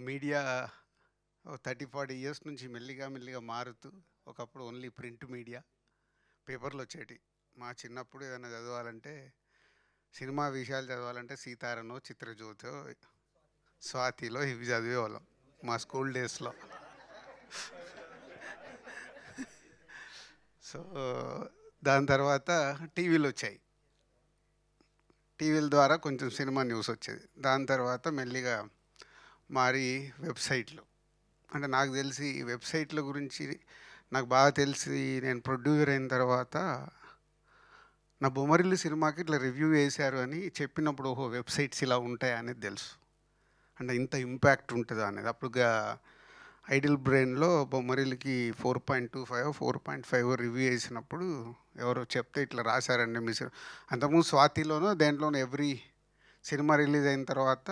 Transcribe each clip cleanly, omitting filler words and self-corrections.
Media 30-40 years నుంచి మెల్లిగా మెల్లిగా మారుతూ ఒకప్పుడు ఓన్లీ ప్రింట్ మీడియా పేపర్లు వచ్చేటి. మా చిన్నప్పుడు ఏదైనా చదవాలంటే సినిమా విషయాలు చదవాలంటే సీతారనో చిత్రజ్యోతో స్వాతిలో ఇవి చదివేవాళ్ళం మా స్కూల్ డేస్లో. సో దాని తర్వాత టీవీలు వచ్చాయి. టీవీల ద్వారా కొంచెం సినిమా న్యూస్ వచ్చేది. దాని తర్వాత మెల్లిగా మారి వెబ్సైట్లు. అంటే నాకు తెలిసి ఈ వెబ్సైట్ల గురించి నాకు బాగా తెలిసి నేను ప్రొడ్యూసర్ అయిన తర్వాత నా బొమ్మరిల్లు సినిమాకి ఇట్లా రివ్యూ వేశారు అని చెప్పినప్పుడు ఓహో వెబ్సైట్స్ ఇలా ఉంటాయా అనేది తెలుసు. అంటే ఇంత ఇంపాక్ట్ ఉంటుందా అనేది. అప్పుడు ఐడిల్ బ్రెయిన్లో బొమ్మరిల్లుకి 4.25 4.5 రివ్యూ వేసినప్పుడు ఎవరో చెప్తే ఇట్లా రాశారండి మీ అంతకుముందు స్వాతిలోనూ దేంట్లోనూ ఎవ్రీ సినిమా రిలీజ్ అయిన తర్వాత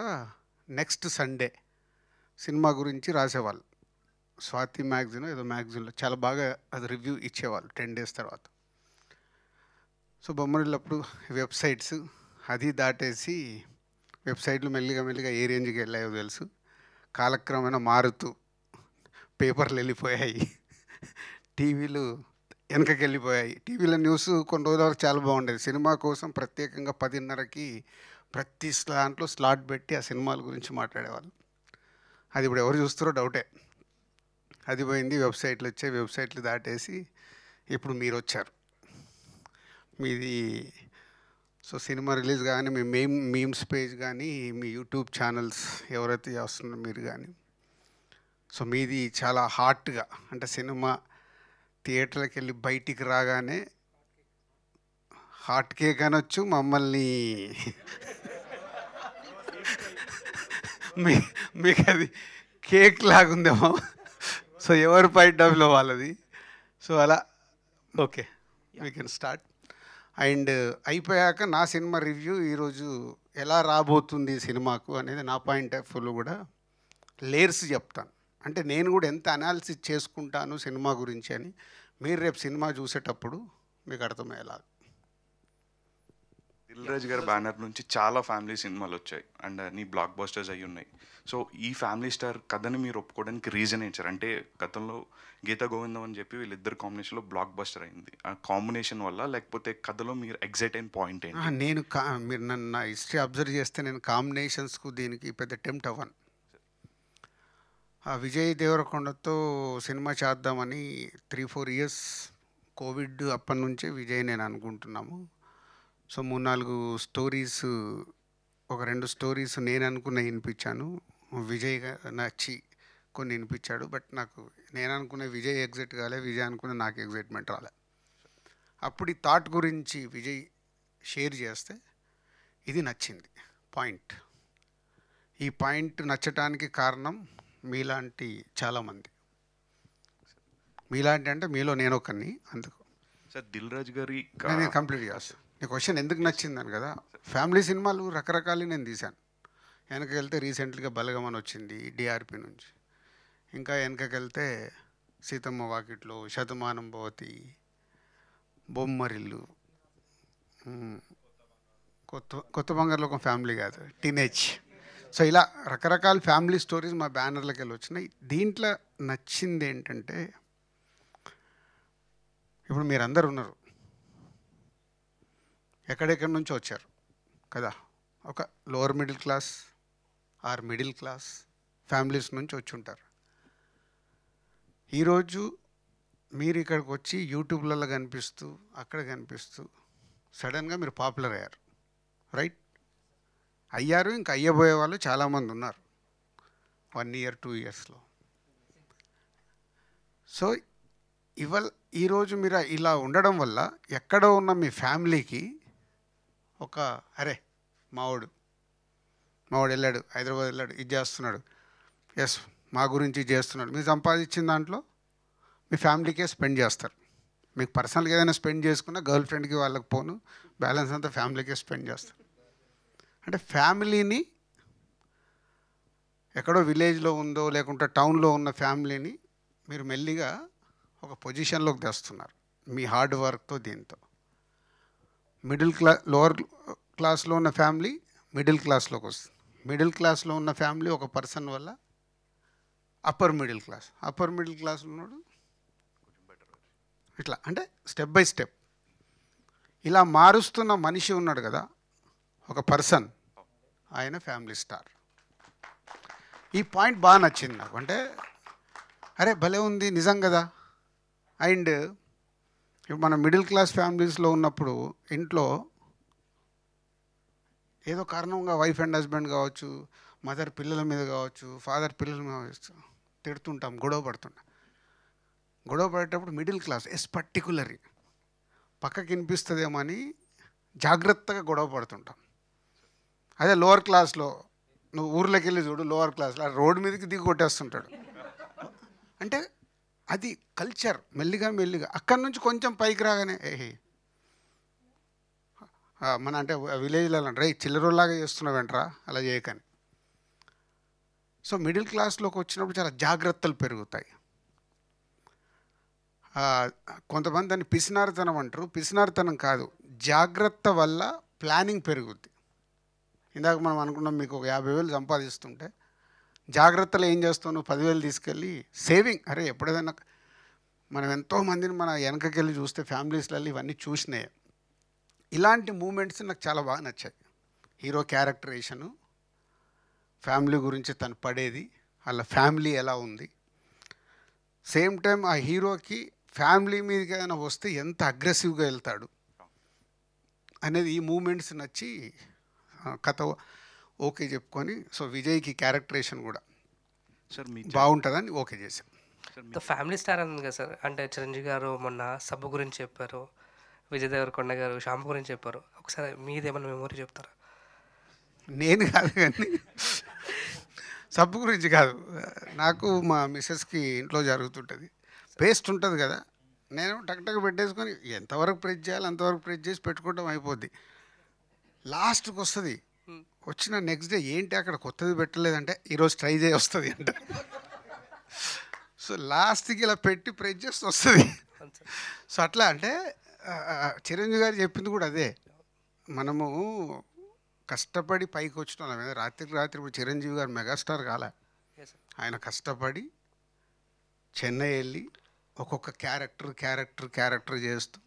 నెక్స్ట్ సండే సినిమా గురించి రాసేవాళ్ళు. స్వాతి మ్యాగజైన్ ఏదో మ్యాగజైన్లో చాలా బాగా అది రివ్యూ ఇచ్చేవాళ్ళు 10 డేస్ తర్వాత. సో బొమ్మరిల్లు అప్పుడు వెబ్సైట్స్ అది దాటేసి వెబ్సైట్లు మెల్లిగా మెల్లిగా ఏ రేంజ్కి వెళ్ళాయో తెలుసు. కాలక్రమేణా మారుతూ పేపర్లు వెళ్ళిపోయాయి, టీవీలు వెనకకి వెళ్ళిపోయాయి. టీవీలో న్యూస్ కొన్ని రోజుల వరకు చాలా బాగుండేది. సినిమా కోసం ప్రత్యేకంగా 10:30కి ప్రతి దాంట్లో స్లాట్ పెట్టి ఆ సినిమాల గురించి మాట్లాడేవాళ్ళు. అది ఇప్పుడు ఎవరు చూస్తారో డౌటే. అది పోయింది. వెబ్సైట్లు వచ్చాయి. వెబ్సైట్లు దాటేసి ఇప్పుడు మీరు వచ్చారు. మీది సో సినిమా రిలీజ్ కానీ మీ మీమ్స్ పేజ్ కానీ మీ యూట్యూబ్ ఛానల్స్ ఎవరైతే చేస్తున్నారో మీరు కానీ, సో మీది చాలా హాట్గా, అంటే సినిమా థియేటర్కి వెళ్ళి బయటికి రాగానే హాట్ కేక్ అనొచ్చు, మమ్మల్ని మీకు అది కేక్ లాగుందేమో. సో ఎవరి పాయింట్ ఆఫ్ వ్యూలో వాళ్ళది. సో అలా okay we can start. And అయిపోయాక నా సినిమా రివ్యూ ఈరోజు ఎలా రాబోతుంది సినిమాకు అనేది నా పాయింట్ ఆఫ్ వ్యూలో కూడా లేయర్స్ చెప్తాను. అంటే నేను కూడా ఎంత అనాలిసిస్ చేసుకుంటాను సినిమా గురించి అని మీరు రేపు సినిమా చూసేటప్పుడు మీకు అర్థమయ్యేలా. దిల్ రాజు గారి బ్యానర్ నుంచి చాలా ఫ్యామిలీ సినిమాలు వచ్చాయి అండ్ నీ బ్లాక్ బస్టర్స్ అయ్యి ఉన్నాయి. సో ఈ ఫ్యామిలీ స్టార్ కథని మీరు ఒప్పుకోవడానికి రీజన్ ఏంటారు? అంటే గతంలో గీతా గోవిందం అని చెప్పి వీళ్ళిద్దరు కాంబినేషన్లో బ్లాక్ బస్టర్ అయింది. ఆ కాంబినేషన్ వల్ల, లేకపోతే కథలో మీరు ఎగ్జైట్ అయిన పాయింట్ ఏంటి? నేను మీరు నన్ను నా హిస్టరీ అబ్జర్వ్ చేస్తే నేను కాంబినేషన్స్కు దీనికి పెద్ద టెంప్ట్ అవ్వను. విజయ్ దేవరకొండతో సినిమా చేద్దామని 3-4 ఇయర్స్ కోవిడ్ అప్పటి నుంచే విజయ్ నేను అనుకుంటున్నాము. సో 3-4 స్టోరీస్, ఒక 2 స్టోరీస్ నేను అనుకున్న వినిపించాను. విజయ్ నచ్చి కొన్ని వినిపించాడు. బట్ నాకు నేను అనుకునే విజయ్ ఎగ్జైట్ కాలే, విజయ్ అనుకునే నాకు ఎగ్జైట్మెంట్ రాలే. అప్పుడు ఈ థాట్ గురించి విజయ్ షేర్ చేస్తే ఇది నచ్చింది పాయింట్. ఈ పాయింట్ నచ్చటానికి కారణం మీలాంటి చాలామంది. మీలాంటి అంటే మీలో నేను ఒకరిని. అందుకు సార్ దిల్ రాజు గారి నేను కంప్లీట్ చేస్తాను. నీ క్వశ్చన్ ఎందుకు నచ్చిందని కదా. ఫ్యామిలీ సినిమాలు రకరకాలు నేను తీశాను. వెనకకి వెళ్తే రీసెంట్గా బలగమని వచ్చింది డిఆర్పి నుంచి. ఇంకా వెనకకి వెళ్తే సీతమ్మ వాకిట్లో, శతమానం భవతి, బొమ్మరిల్లు, కొత్త బంగారులోకం ఫ్యామిలీ కాదు, టీనేజ్. సో ఇలా రకరకాల ఫ్యామిలీ స్టోరీస్ మా బ్యానర్లకు వెళ్ళి వచ్చినాయి. దీంట్లో నచ్చింది ఏంటంటే ఇప్పుడు మీరందరూ ఉన్నారు, ఎక్కడెక్కడి నుంచో వచ్చారు కదా. ఒక lower middle class or middle class families నుంచి వచ్చి ఉంటారు. ఈరోజు మీరు ఇక్కడికి వచ్చి యూట్యూబ్లలో కనిపిస్తూ అక్కడ కనిపిస్తూ సడన్గా మీరు పాపులర్ అయ్యారు, రైట్? అయ్యారు, ఇంకా అయ్యబోయే వాళ్ళు చాలామంది ఉన్నారు 1 year 2 yearsలో. సో ఈరోజు మీరు ఇలా ఉండడం వల్ల ఎక్కడో ఉన్న మీ ఫ్యామిలీకి ఒక అరే మావాడు వెళ్ళాడు, హైదరాబాద్ వెళ్ళాడు, ఇది చేస్తున్నాడు, ఎస్ మా గురించి చేస్తున్నాడు. మీరు సంపాదించిన దాంట్లో మీ ఫ్యామిలీకే స్పెండ్ చేస్తారు. మీకు పర్సనల్గా ఏదైనా స్పెండ్ చేసుకున్నా గర్ల్ ఫ్రెండ్కి వాళ్ళకి పోను, బ్యాలెన్స్ అంతా ఫ్యామిలీకే స్పెండ్ చేస్తారు. అంటే ఫ్యామిలీని ఎక్కడో విలేజ్లో ఉందో లేకుంటే టౌన్లో ఉన్న ఫ్యామిలీని మీరు మెల్లిగా ఒక పొజిషన్లోకి తెస్తున్నారు మీ హార్డ్ వర్క్తో. దీంతో లోవర్ క్లాస్లో ఉన్న ఫ్యామిలీ మిడిల్ క్లాస్లోకి వస్తుంది. మిడిల్ క్లాస్లో ఉన్న ఫ్యామిలీ ఒక పర్సన్ వల్ల అప్పర్ మిడిల్ క్లాస్ ఉన్నాడు ఇట్లా, అంటే స్టెప్ బై స్టెప్ ఇలా మారుస్తున్న మనిషి ఉన్నాడు కదా, ఒక పర్సన్, ఆయన ఫ్యామిలీ స్టార్. ఈ పాయింట్ బాగా నచ్చింది నాకు. అంటే అరే భలే ఉంది నిజం కదా. అండ్ ఇప్పుడు మన మిడిల్ క్లాస్ ఫ్యామిలీస్లో ఉన్నప్పుడు ఇంట్లో ఏదో కారణంగా వైఫ్ అండ్ హస్బెండ్ కావచ్చు, మదర్ పిల్లల మీద కావచ్చు, ఫాదర్ పిల్లల మీద కావచ్చు, తిడుతుంటాం, గొడవ పడేటప్పుడు మిడిల్ క్లాస్ పర్టికులర్లీ పక్కకి వినిపిస్తుందేమో అని జాగ్రత్తగా గొడవ పడుతుంటాం. అదే లోవర్ క్లాస్లో నువ్వు ఊర్లోకి వెళ్ళి చూడు, లోవర్ క్లాస్లో రోడ్డు మీదకి దిగి కొట్టేస్తుంటాడు. అంటే అది కల్చర్. మెల్లిగా అక్కడి నుంచి కొంచెం పైకి రాగానే మన అంటే విలేజ్లో రే చిల్లరోలాగా చేస్తున్నావేంట్రా, అలా చేయకని. సో మిడిల్ క్లాస్లోకి వచ్చినప్పుడు చాలా జాగ్రత్తలు పెరుగుతాయి. కొంతమంది దాన్ని పిసినారితనం అంటారు. పిసినారితనం కాదు, జాగ్రత్త వల్ల ప్లానింగ్ పెరుగుద్ది. ఇందాక మనం అనుకున్నాం, మీకు ఒక 50,000 సంపాదిస్తుంటే జాగ్రత్తలు ఏం చేస్తావు, నువ్వు 10,000 తీసుకెళ్ళి సేవింగ్. అరే ఎప్పుడైనా మనం ఎంతోమందిని మన వెనకకెళ్ళి చూస్తే ఫ్యామిలీస్లలో ఇవన్నీ చూసినాయి. ఇలాంటి మూమెంట్స్ నాకు చాలా బాగా నచ్చాయి. హీరో క్యారెక్టరేషను, ఫ్యామిలీ గురించి తను పడేది, వాళ్ళ ఫ్యామిలీ ఎలా ఉంది, సేమ్ టైం ఆ హీరోకి ఫ్యామిలీ మీదకి ఏదైనా వస్తే ఎంత అగ్రెసివ్గా వెళ్తాడు అనేది ఈ మూమెంట్స్ నచ్చి కథ ఓకే చెప్పుకొని, సో విజయ్కి క్యారెక్టరేషన్ కూడా సార్ మీ బాగుంటుందని ఓకే చేశాం. ఫ్యామిలీ స్టార్ ఉంది కదా సార్, అంటే చిరంజీవి గారు మొన్న సబ్బు గురించి చెప్పారు, విజయ్ దేవరకొండ గారు షాంపూ గురించి చెప్పారు. ఒకసారి మీదేమన్నా మెమొరీ చెప్తారా? నేను కాదు కానీ సబ్బు గురించి కాదు, నాకు మా మిస్సెస్కి ఇంట్లో జరుగుతుంటుంది. పేస్ట్ ఉంటుంది కదా, నేను టక్ పెట్టేసుకొని ఎంతవరకు ప్రెస్ చేయాలి అంతవరకు ప్రెస్ చేసి పెట్టుకోవడం అయిపోద్ది. లాస్ట్కి వస్తుంది, వచ్చిన నెక్స్ట్ డే ఏంటి అక్కడ కొత్తది పెట్టలేదంటే ఈరోజు ట్రై చేసి వస్తుంది అంట. సో లాస్ట్కి ఇలా పెట్టి ప్రెస్ చేసి వస్తుంది. సో అట్లా అంటే చిరంజీవి గారు చెప్పింది కూడా అదే. మనము కష్టపడి పైకి వచ్చిన వాళ్ళం. రాత్రికి రాత్రి ఇప్పుడు చిరంజీవి గారు మెగాస్టార్ కాలే, ఆయన కష్టపడి చెన్నై వెళ్ళి ఒక్కొక్క క్యారెక్టర్ చేస్తూ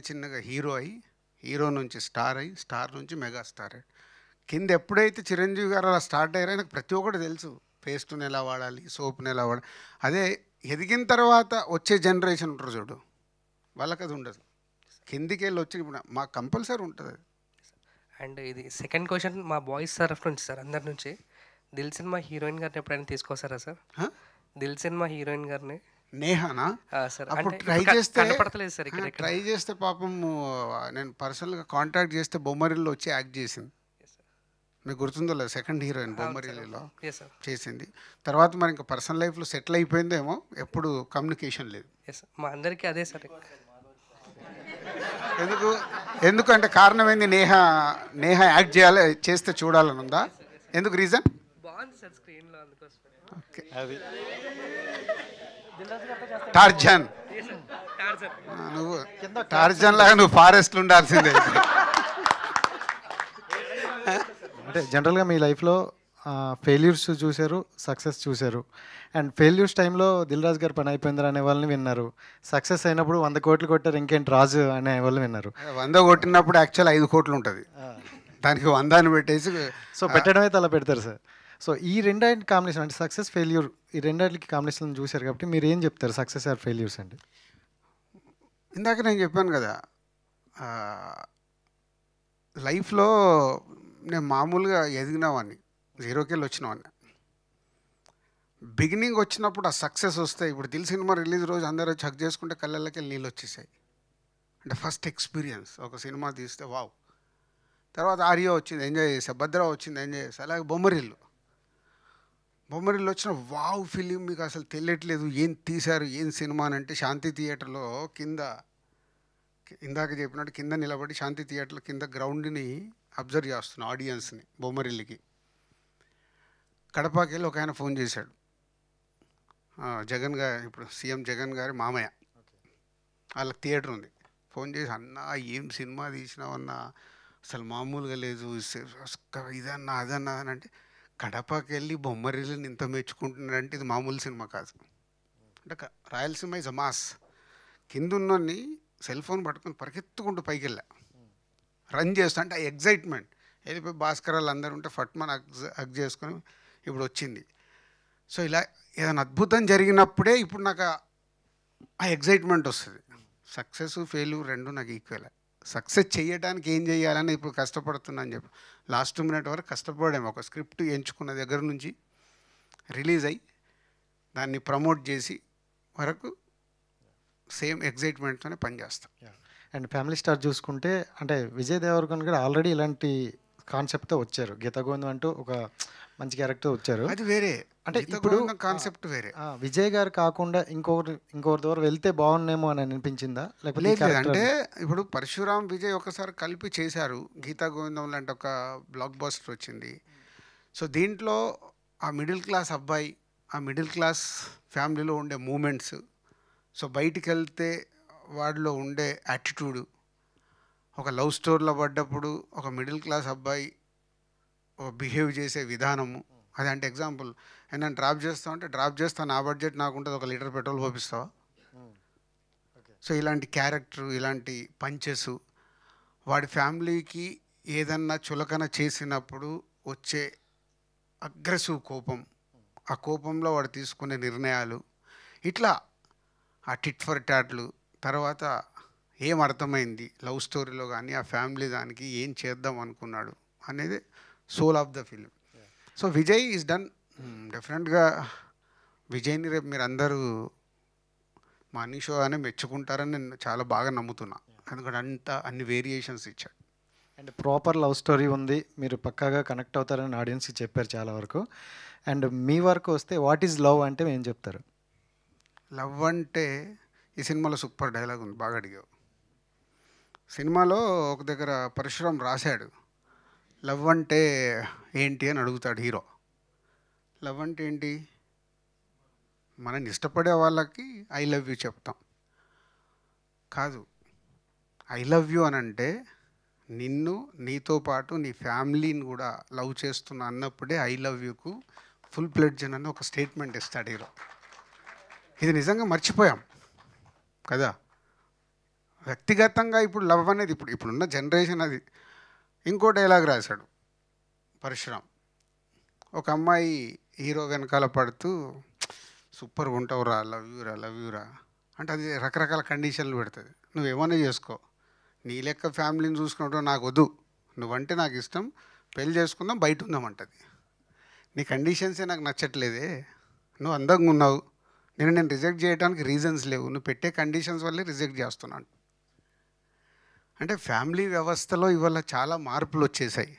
చిన్నగా హీరో నుంచి స్టార్ అయ్యి, స్టార్ నుంచి మెగాస్టార్ అయ్యి, కింద ఎప్పుడైతే చిరంజీవి గారు అలా స్టార్ట్ అయ్యారో ఆయనకు ప్రతి ఒక్కటి తెలుసు. పేస్ట్ని ఎలా వాడాలి, సోప్ని ఎలా వాడాలి. అదే ఎదిగిన తర్వాత వచ్చే జనరేషన్ ఉంటారు చూడు, వాళ్ళకి అది ఉండదు. కిందికి వెళ్ళి వచ్చి ఇప్పుడు మాకు కంపల్సరీ ఉంటుంది అది. అండ్ ఇది సెకండ్ క్వశ్చన్ మా బాయ్స్ తరఫు నుంచి సార్, అందరి నుంచి. దిల్ సినిమా హీరోయిన్ గారిని ఎప్పుడైనా తీసుకొస్తారా సార్? దిల్ సినిమా హీరోయిన్ గారిని నేహానా సార్? అప్పుడు అంటే ట్రై చేస్తే కనపడతలేదు సార్ ఇక్కడ. ట్రై చేస్తే పాపం నేను పర్సనల్గా కాంటాక్ట్ చేస్తే బొమ్మరిల్లో వచ్చి యాక్ట్ చేసింది. మీకు గుర్తుందో లేదు, సెకండ్ హీరోయిన్ బొమ్మరిల్లులో చేసింది. తర్వాత మరి ఇంకా పర్సనల్ లైఫ్లో సెటిల్ అయిపోయిందేమో, ఎప్పుడు కమ్యూనికేషన్ లేదు. మా అందరికీ అదే సార్. ఎందుకంటే కారణం ఏంది, నేహ యాక్ట్ చేస్తే చూడాలని ఉందా? ఎందుకు రీజన్? బాగుంది సార్ స్క్రీన్లో, అందుకోసం. ఓకే, టార్జన్, నువ్వు టార్జన్ లాగా నువ్వు ఫారెస్ట్లో ఉండాల్సిందే. అంటే జనరల్గా మీ లైఫ్లో ఫెయిల్యూర్స్ చూశారు, సక్సెస్ చూశారు. అండ్ ఫెయిల్యూర్స్ టైంలో దిల్ రాజు గారు పని అయిపోయిందిరా అనే వాళ్ళని విన్నారు. సక్సెస్ అయినప్పుడు 100 కోట్లు కొట్టారు ఇంకేంటి రాజు అనే వాళ్ళు విన్నారు. 100 కొట్టినప్పుడు యాక్చువల్ 5 కోట్లు ఉంటుంది, దానికి 100 అని పెట్టేసి సో పెట్టడం అయితే అలా పెడతారు సార్. సో ఈ రెండింటి కాంబినేషన్ అంటే సక్సెస్ ఫెయిల్యూర్, ఈ రెండింటికి కాంబినేషన్ చూశారు కాబట్టి మీరు ఏం చెప్తారు సక్సెస్ ఆర్ ఫెయిల్యూర్స్ అండి? ఇందాక నేను చెప్పాను కదా, లైఫ్లో నేను మామూలుగా ఎదిగినవాడిని, జీరోకి వెళ్ళి వచ్చినవాడిని. బిగినింగ్ వచ్చినప్పుడు ఆ సక్సెస్ వస్తే, ఇప్పుడు దిల్ సినిమా రిలీజ్ రోజు అందరూ చెక్ చేసుకుంటే కళ్ళకి వెళ్ళి నీళ్ళు వచ్చేసాయి. అంటే ఫస్ట్ ఎక్స్పీరియన్స్ ఒక సినిమా తీస్తే వావ్. తర్వాత ఆర్యో వచ్చింది, ఎంజాయ్ చేసా. భద్ర వచ్చింది, ఎంజాయ్ చేసా. అలాగే బొమ్మరిల్లు వచ్చిన వావ్ ఫిలిం మీకు అసలు తెలియట్లేదు ఏం తీశారు, ఏం సినిమా అని. అంటే శాంతి థియేటర్లో కింద, ఇందాక చెప్పినట్టు కింద నిలబడి శాంతి థియేటర్లో కింద గ్రౌండ్ని అబ్జర్వ్ చేస్తున్నా, ఆడియన్స్ని. బొమ్మరిల్లికి కడపకి వెళ్ళి ఒక ఆయన ఫోన్ చేశాడు, జగన్ గారు, ఇప్పుడు సీఎం జగన్ గారి మామయ్య, వాళ్ళకి థియేటర్ ఉంది. ఫోన్ చేసి, అన్నా ఏం సినిమా తీసినావన్నా, అసలు మామూలుగా లేదు, ఇదన్నా అదన్నా అని. అంటే కడపకి వెళ్ళి బొమ్మరిల్లుని ఇంత మెచ్చుకుంటున్నాడంటే ఇది మామూలు సినిమా కాదు. అంటే రాయలసీమ ఇస్ అ మాస్. కిందున్నోని సెల్ ఫోన్ పట్టుకొని పరిగెత్తుకుంటూ పైకి వెళ్ళా, రన్ చేస్తా అంటే ఆ ఎగ్జైట్మెంట్. వెళ్ళిపోయి భాస్కరాలు అందరూ ఉంటే ఫట్మన్ హగ్ చేసుకొని ఇప్పుడు వచ్చింది. సో ఇలా ఏదైనా అద్భుతం జరిగినప్పుడే ఇప్పుడు నాకు ఆ ఎగ్జైట్మెంట్ వస్తుంది. సక్సెస్ ఫెయిల్యూర్ రెండు నాకు ఈక్వల్. సక్సెస్ చేయడానికి ఏం చేయాలని ఇప్పుడు కష్టపడుతున్నాను చెప్పి లాస్ట్ మినిట్ వరకు కష్టపడాము. ఒక స్క్రిప్ట్ ఎంచుకున్న దగ్గర నుంచి రిలీజ్ అయ్యి దాన్ని ప్రమోట్ చేసి వరకు సేమ్ ఎగ్జైట్మెంట్తోనే పనిచేస్తాం. అండ్ ఫ్యామిలీ స్టార్ చూసుకుంటే అంటే విజయ్ దేవరకొండ కూడా ఆల్రెడీ ఇలాంటి కాన్సెప్ట్తో వచ్చారు. గీత గోవిందం అంటూ ఒక మంచి క్యారెక్టర్ వచ్చారు. అది వేరే, అంటే గీత ఇప్పుడు గోవిందం కాన్సెప్ట్ వేరే. విజయ్ గారు కాకుండా ఇంకొకరి ద్వారా వెళ్తే బాగున్నేమో అని అనిపించిందా? లేకపోతే ఈ లేదు character- అంటే ఇప్పుడు పరశురామ్ విజయ్ ఒకసారి కలిపి చేశారు. గీతా గోవిందం లాంటి ఒక బ్లాక్ బస్టర్ వచ్చింది. సో దీంట్లో ఆ మిడిల్ క్లాస్ అబ్బాయి, ఆ మిడిల్ క్లాస్ ఫ్యామిలీలో ఉండే మూమెంట్స్, సో బయటికి వెళ్తే వాడిలో ఉండే యాటిట్యూడు, ఒక లవ్ స్టోరీలో పడ్డప్పుడు ఒక మిడిల్ క్లాస్ అబ్బాయి బిహేవ్ చేసే విధానము. అది అంటే ఎగ్జాంపుల్, నేను డ్రాప్ చేస్తావు అంటే డ్రాప్ చేస్తాను, నా బడ్జెట్ నాకు ఉంటుంది, 1 లీటర్ పెట్రోల్ పోపిస్తావా? సో ఇలాంటి క్యారెక్టర్, ఇలాంటి పంచెస్, వాడి ఫ్యామిలీకి ఏదన్నా చులకన చేసినప్పుడు వచ్చే అగ్రెసివ్ కోపం, ఆ కోపంలో వాడు తీసుకునే నిర్ణయాలు, ఇట్లా ఆ టిట్ ఫర్ టాట్లు. తర్వాత ఏం అర్థమైంది లవ్ స్టోరీలో కానీ ఆ ఫ్యామిలీ దానికి ఏం చేద్దాం అనుకున్నాడు అనేది soul of the film. So Vijay is done. డెఫినెట్గా విజయ్ని రేపు మీరు అందరూ మనీ షో అనే మెచ్చుకుంటారని నేను చాలా బాగా నమ్ముతున్నా. ఎందుకంటే అన్ని వేరియేషన్స్ ఇచ్చాడు. అండ్ ప్రాపర్ లవ్ స్టోరీ ఉంది, మీరు పక్కాగా కనెక్ట్ అవుతారని ఆడియన్స్కి చెప్పారు చాలా వరకు. అండ్ మీ వరకు వస్తే వాట్ ఈజ్ లవ్ అంటే ఏం చెప్తారు? లవ్ అంటే ఈ సినిమాలో సూపర్ డైలాగ్ ఉంది, బాగా అడిగావు. సినిమాలో ఒక దగ్గర పరశురామ్ రాశాడు, లవ్ అంటే ఏంటి అని అడుగుతాడు హీరో. లవ్ అంటే ఏంటి? మనని ఇష్టపడే వాళ్ళకి ఐ లవ్ యూ చెప్తాం కాదు. ఐ లవ్ యూ అని అంటే నిన్ను, నీతో పాటు నీ ఫ్యామిలీని కూడా లవ్ చేస్తున్నా అన్నప్పుడే I love you go full pledge అని ఒక స్టేట్మెంట్ ఇస్తాడు హీరో. ఇది నిజంగా మర్చిపోయాం కదా. వ్యక్తిగతంగా ఇప్పుడు లవ్ అనేది ఇప్పుడున్న జనరేషన్ అది. ఇంకో డైలాగ్ రాశాడు పరశురామ్. ఒక అమ్మాయి హీరో వెనకాల పడుతూ సూపర్గా ఉంటావురా, లవ్ యూరా, లవ్ యూరా అంటే అది రకరకాల కండిషన్లు పెడుతుంది. నువ్వేమన్నా చేసుకో, నీ లెక్క ఫ్యామిలీని చూసుకున్నట్టు నాకు వద్దు, నువ్వంటే నాకు ఇష్టం, పెళ్ళి చేసుకుందాం, బయట ఉందామంటది. నీ కండిషన్సే నాకు నచ్చట్లేదే, నువ్వు అందంగా ఉన్నావు, నేను రిజెక్ట్ చేయడానికి రీజన్స్ లేవు, నువ్వు పెట్టే కండిషన్స్ వల్లే రిజెక్ట్ చేస్తున్నాను. అంటే ఫ్యామిలీ వ్యవస్థలో ఇవాళ చాలా మార్పులు వచ్చేసాయి.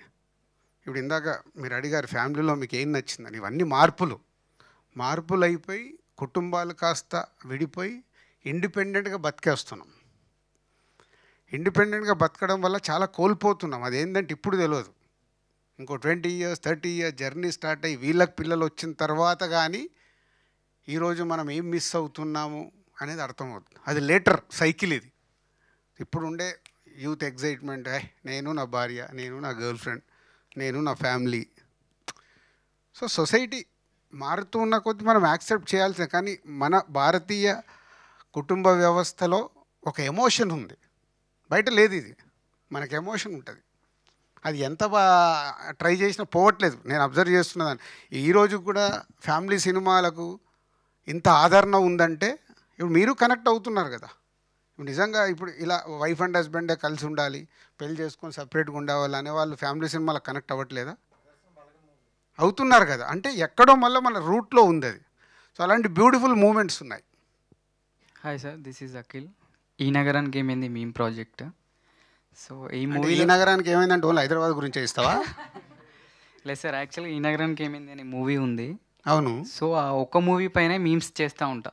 ఇప్పుడు ఇందాక మీరు అడిగారు ఫ్యామిలీలో మీకు ఏం నచ్చిందని. ఇవన్నీ మార్పులు అయిపోయి కుటుంబాలు కాస్త విడిపోయి ఇండిపెండెంట్గా బతికేస్తున్నాం. ఇండిపెండెంట్గా బతకడం వల్ల చాలా కోల్పోతున్నాం. అదేంటంటే ఇప్పుడు తెలియదు, ఇంకో 20 years 30 years జర్నీ స్టార్ట్ అయ్యి వీళ్ళకి పిల్లలు వచ్చిన తర్వాత కానీ ఈరోజు మనం ఏం మిస్ అవుతున్నాము అనేది అర్థమవుతుంది. అది లేటర్ సైకిల్ ఇది. ఇప్పుడు ఉండే యూత్ ఎగ్జైట్మెంట్, నేను నా భార్య, నేను నా గర్ల్ ఫ్రెండ్, నేను నా ఫ్యామిలీ. సో సొసైటీ మారుతూ ఉన్న కొద్దీ మనం యాక్సెప్ట్ చేయాల్సిందే. కానీ మన భారతీయ కుటుంబ వ్యవస్థలో ఒక ఎమోషన్ ఉంది, బయట లేదు. ఇది మనకు ఎమోషన్ ఉంటుంది, అది ఎంత ట్రై చేసినా పోవట్లేదు. నేను అబ్జర్వ్ చేస్తున్నదాన్ని. ఈరోజు కూడా ఫ్యామిలీ సినిమాలకు ఇంత ఆదరణ ఉందంటే ఇప్పుడు మీరు కనెక్ట్ అవుతున్నారు కదా. ఇప్పుడు నిజంగా ఇప్పుడు ఇలా వైఫ్ అండ్ హస్బెండే కలిసి ఉండాలి, పెళ్లి చేసుకొని సపరేట్గా ఉండేవాళ్ళు అనేవాళ్ళు ఫ్యామిలీ సినిమాలకు కనెక్ట్ అవ్వట్లేదా? అవుతున్నారు కదా. అంటే ఎక్కడో మళ్ళీ మన రూట్లో ఉంది అది. సో అలాంటి బ్యూటిఫుల్ మూమెంట్స్ ఉన్నాయి. Hi sir, this is Akhil. ఈ నగరానికి ఏమైంది మీమ్ ప్రాజెక్ట్. సో ఈ అంటే మూవీ ఈ నగరానికి ఏమైందంటే ఓన్లీ హైదరాబాద్ గురించి ఇస్తావా? లేదు సార్, యాక్చువల్గా ఈ నగరానికి ఏమైంది అనే మూవీ ఉంది. అవును. సో ఆ ఒక్క మూవీ పైన మీమ్స్ చేస్తూ ఉంటా.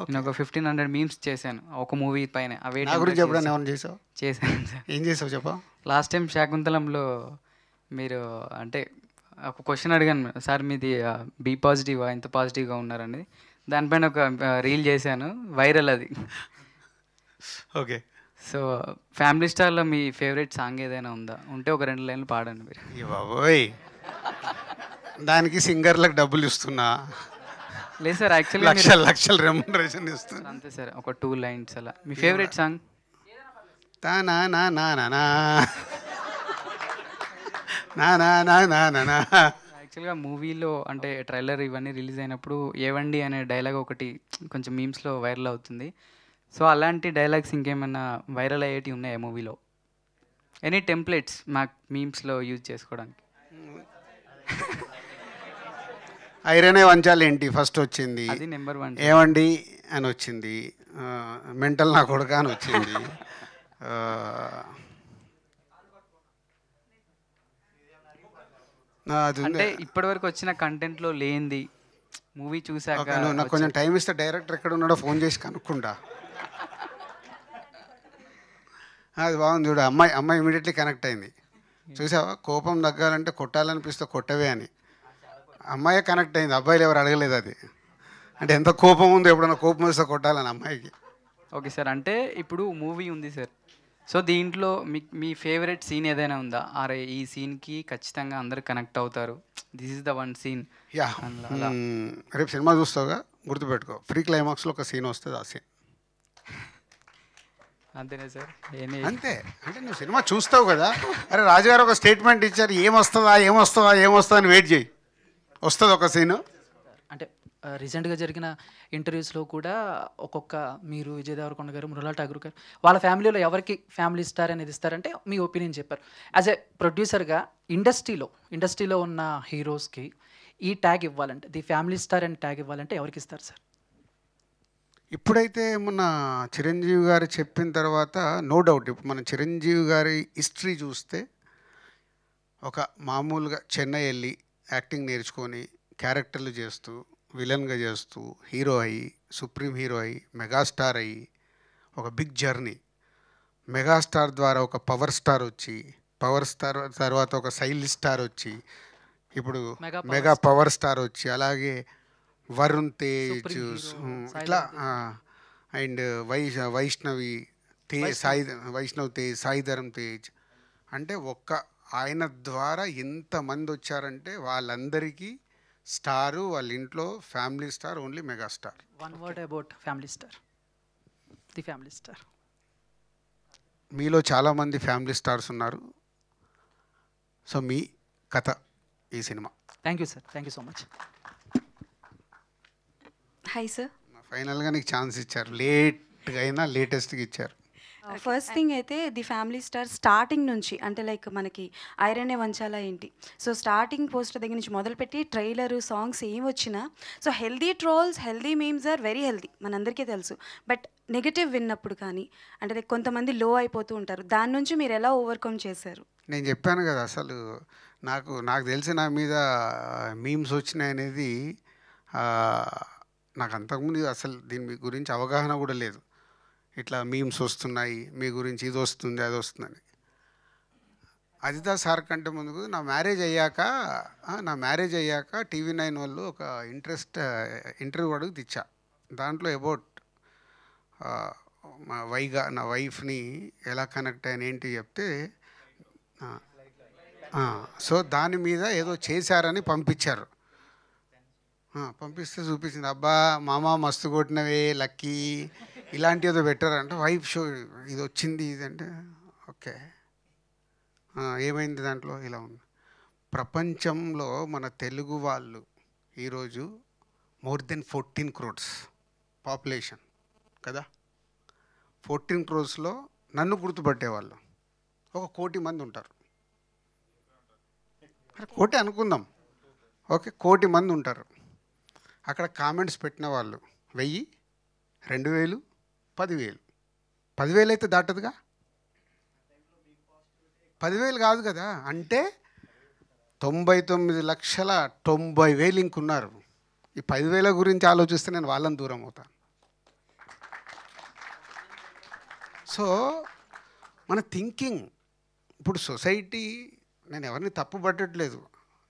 నేను ఒక 1500 మీమ్స్ చేశాను ఒక మూవీ పైన. అవే నా గురించి ఎప్పుడైనా ఏమైనా చేసావు? చేశాను సార్. ఏం చేసావు చెప్పా? లాస్ట్ టైం శాకుంతలంలో మీరు అంటే ఒక క్వశ్చన్ అడిగాను సార్, మీది బీ పాజిటివా, ఎంత పాజిటివ్గా ఉన్నారని. దానిపైన ఒక రీల్ చేశాను, వైరల్ అది. ఓకే. సో ఫ్యామిలీ స్టార్లో మీ ఫేవరెట్ సాంగ్ ఏదైనా ఉందా? ఉంటే ఒక 2 లైన్లు పాడండి మీరు. బాబోయ్, దానికి సింగర్లకు డబ్బులు ఇస్తున్నా, లేదు సార్ యాక్చువల్గా లక్షల లక్షల రెమ్యునరేషన్ ఇస్తున్నా. అంతే సార్, ఒక 2 లైన్స్ అలా. మీ ఫేవరెట్ సాంగ్? తానా నా నా నా నా నా నా నా నా నా నా. యాక్చువల్గా మూవీలో అంటే ట్రైలర్ ఇవన్నీ రిలీజ్ అయినప్పుడు ఏవండి అనే డైలాగ్ ఒకటి కొంచెం మీమ్స్లో వైరల్ అవుతుంది. సో అలాంటి డైలాగ్స్ ఇంకేమైనా వైరల్ అయ్యేటివి ఉన్నాయా మూవీలో? ఎనీ టెంప్లెట్స్ మాకు మీమ్స్లో యూజ్ చేసుకోవడానికి? ఐరనే వంచాలి ఏంటి ఫస్ట్ వచ్చింది, అది నెంబర్ 1. ఏమండి అని వచ్చింది, మెంటల్ నా కొడుక అని వచ్చింది. అది ఉంది. అంటే ఇప్పటివరకు వచ్చిన కంటెంట్లో లేనిది మూవీ చూసాక ఓకే, నువ్వు నాకు కొంచెం టైం ఇస్తే డైరెక్టర్ ఎక్కడ ఉన్నాడో ఫోన్ చేసి కనుక్కుంటా. అది బాగుంది చూడు, అమ్మాయి ఇమీడియట్లీ కనెక్ట్ అయింది. చూసావా, కోపం తగ్గాలంటే కొట్టాలనిపిస్తే కొట్టవే అని. అమ్మాయే కనెక్ట్ అయింది, అబ్బాయిలు ఎవరు అడగలేదు అది. అంటే ఎంత కోపం ఉందో, ఎప్పుడన్నా కోపం వస్తే కొట్టాలని అమ్మాయికి. ఓకే సార్, అంటే ఇప్పుడు మూవీ ఉంది సార్, సో దీంట్లో మీ ఫేవరెట్ సీన్ ఏదైనా ఉందా? అరే ఈ సీన్కి ఖచ్చితంగా అందరు కనెక్ట్ అవుతారు, this is the one scene? Yeah, రేపు సినిమా చూస్తావుగా, గుర్తుపెట్టుకో, ఫ్రీ క్లైమాక్స్లో ఒక సీన్ వస్తుంది, ఆ సీన్ అంతేనా సార్? అంతే. అంటే నువ్వు సినిమా చూస్తావు కదా, అరే రాజుగారు ఒక స్టేట్మెంట్ ఇచ్చారు, ఏమొస్తుందా అని వెయిట్ చేయి, వస్తుంది ఒక సీను. అంటే రీసెంట్గా జరిగిన ఇంటర్వ్యూస్లో కూడా ఒక్కొక్క మీరు విజయ్ దేవరకొండ గారు, మృణాల్ ఠాగూర్ గారు, వాళ్ళ ఫ్యామిలీలో ఎవరికి ఫ్యామిలీ స్టార్ అనేది ఇస్తారంటే మీ ఒపీనియన్ చెప్పారు. యాజ్ ఎ ప్రొడ్యూసర్గా ఇండస్ట్రీలో ఉన్న హీరోస్కి ఈ ట్యాగ్ ఇవ్వాలంటే, ది ఫ్యామిలీ స్టార్ అని ట్యాగ్ ఇవ్వాలంటే ఎవరికి ఇస్తారు సార్? ఇప్పుడైతే మొన్న చిరంజీవి గారు చెప్పిన తర్వాత నో డౌట్, ఇప్పుడు మన చిరంజీవి గారి హిస్టరీ చూస్తే ఒక మామూలుగా చెన్నై వెళ్ళి యాక్టింగ్ నేర్చుకొని క్యారెక్టర్లు చేస్తూ, విలన్గా చేస్తూ, హీరో అయ్యి, సుప్రీం హీరో అయ్యి, మెగాస్టార్ అయ్యి, ఒక బిగ్ జర్నీ. మెగాస్టార్ ద్వారా ఒక పవర్ స్టార్ వచ్చి, పవర్ స్టార్ తర్వాత ఒక సైలిష్ స్టార్ వచ్చి, ఇప్పుడు మెగా పవర్ స్టార్ వచ్చి, అలాగే వరుణ్ తేజ్, ఇట్లా అండ్ వైష్ణవ్ తేజ్, సాయి ధరమ్ తేజ్. అంటే ఆయన ద్వారా ఎంతమంది వచ్చారంటే వాళ్ళందరికీ స్టారు, వాళ్ళ ఇంట్లో family star, only megastar. One word about family star, the family star. మీలో చాలామంది ఫ్యామిలీ స్టార్స్ ఉన్నారు. సో మీ కథ ఈ cinema. Thank you sir, thank you so much. Hi sir. ఫైనల్గా నీకు ఛాన్స్ ఇచ్చారు, లేట్గా అయినా లేటెస్ట్గా ఇచ్చారు. ఫస్ట్ థింగ్ అయితే ది ఫ్యామిలీ స్టార్ స్టార్టింగ్ నుంచి, అంటే లైక్ మనకి ఐరనే వంచాలా ఏంటి, సో స్టార్టింగ్ పోస్టర్ దగ్గర నుంచి మొదలుపెట్టి ట్రైలర్, సాంగ్స్ ఏం వచ్చినా, so healthy trolls, healthy memes are very healthy, మనందరికీ తెలుసు. బట్ నెగిటివ్ విన్నప్పుడు కానీ, అంటే లైక్ కొంతమంది లో అయిపోతూ ఉంటారు, దాని నుంచి మీరు ఎలా ఓవర్కమ్ చేశారు? నేను చెప్పాను కదా, అసలు నాకు తెలిసి నా మీద మీమ్స్ వచ్చినాయి అనేది నాకు అంతకుముందు అసలు దీని గురించి అవగాహన కూడా లేదు. ఇట్లా మీమ్స్ వస్తున్నాయి, మీ గురించి ఇది వస్తుంది, అది వస్తుందని. అదితా సార్ కంటే ముందుకు నా మ్యారేజ్ అయ్యాక TV9 వాళ్ళు ఒక ఇంటర్వ్యూ అడుగు తెచ్చా. దాంట్లో అబౌట్ నా వైఫ్ని ఎలా కనెక్ట్ అయిన ఏంటి చెప్తే, సో దాని మీద ఏదో చేశారని పంపించారు. పంపిస్తే చూపించింది, అబ్బా మామ మస్తు కొట్టినవే లక్కీ, ఇలాంటి ఏదో పెట్టారంటే వైఫ్ షో ఇది వచ్చింది ఇదంటే, ఓకే ఏమైంది దాంట్లో, ఇలా ఉంది. ప్రపంచంలో మన తెలుగు వాళ్ళు ఈరోజు మోర్ దెన్ 14 crores పాపులేషన్ కదా. 14 crores నన్ను గుర్తుపట్టేవాళ్ళు 1 కోటి మంది ఉంటారు. 1 కోటి అనుకుందాం, ఓకే, 1 కోటి మంది ఉంటారు. అక్కడ కామెంట్స్ పెట్టిన వాళ్ళు 1000, 2000, 10,000. 10,000 అయితే దాటదుగా, 10,000 కాదు కదా. అంటే 99,90,000 ఇంకున్నారు. ఈ 10,000 గురించి ఆలోచిస్తే నేను వాళ్ళని దూరం అవుతాను. సో మన థింకింగ్ ఇప్పుడు సొసైటీ, నేను ఎవరిని తప్పు పట్టట్లేదు,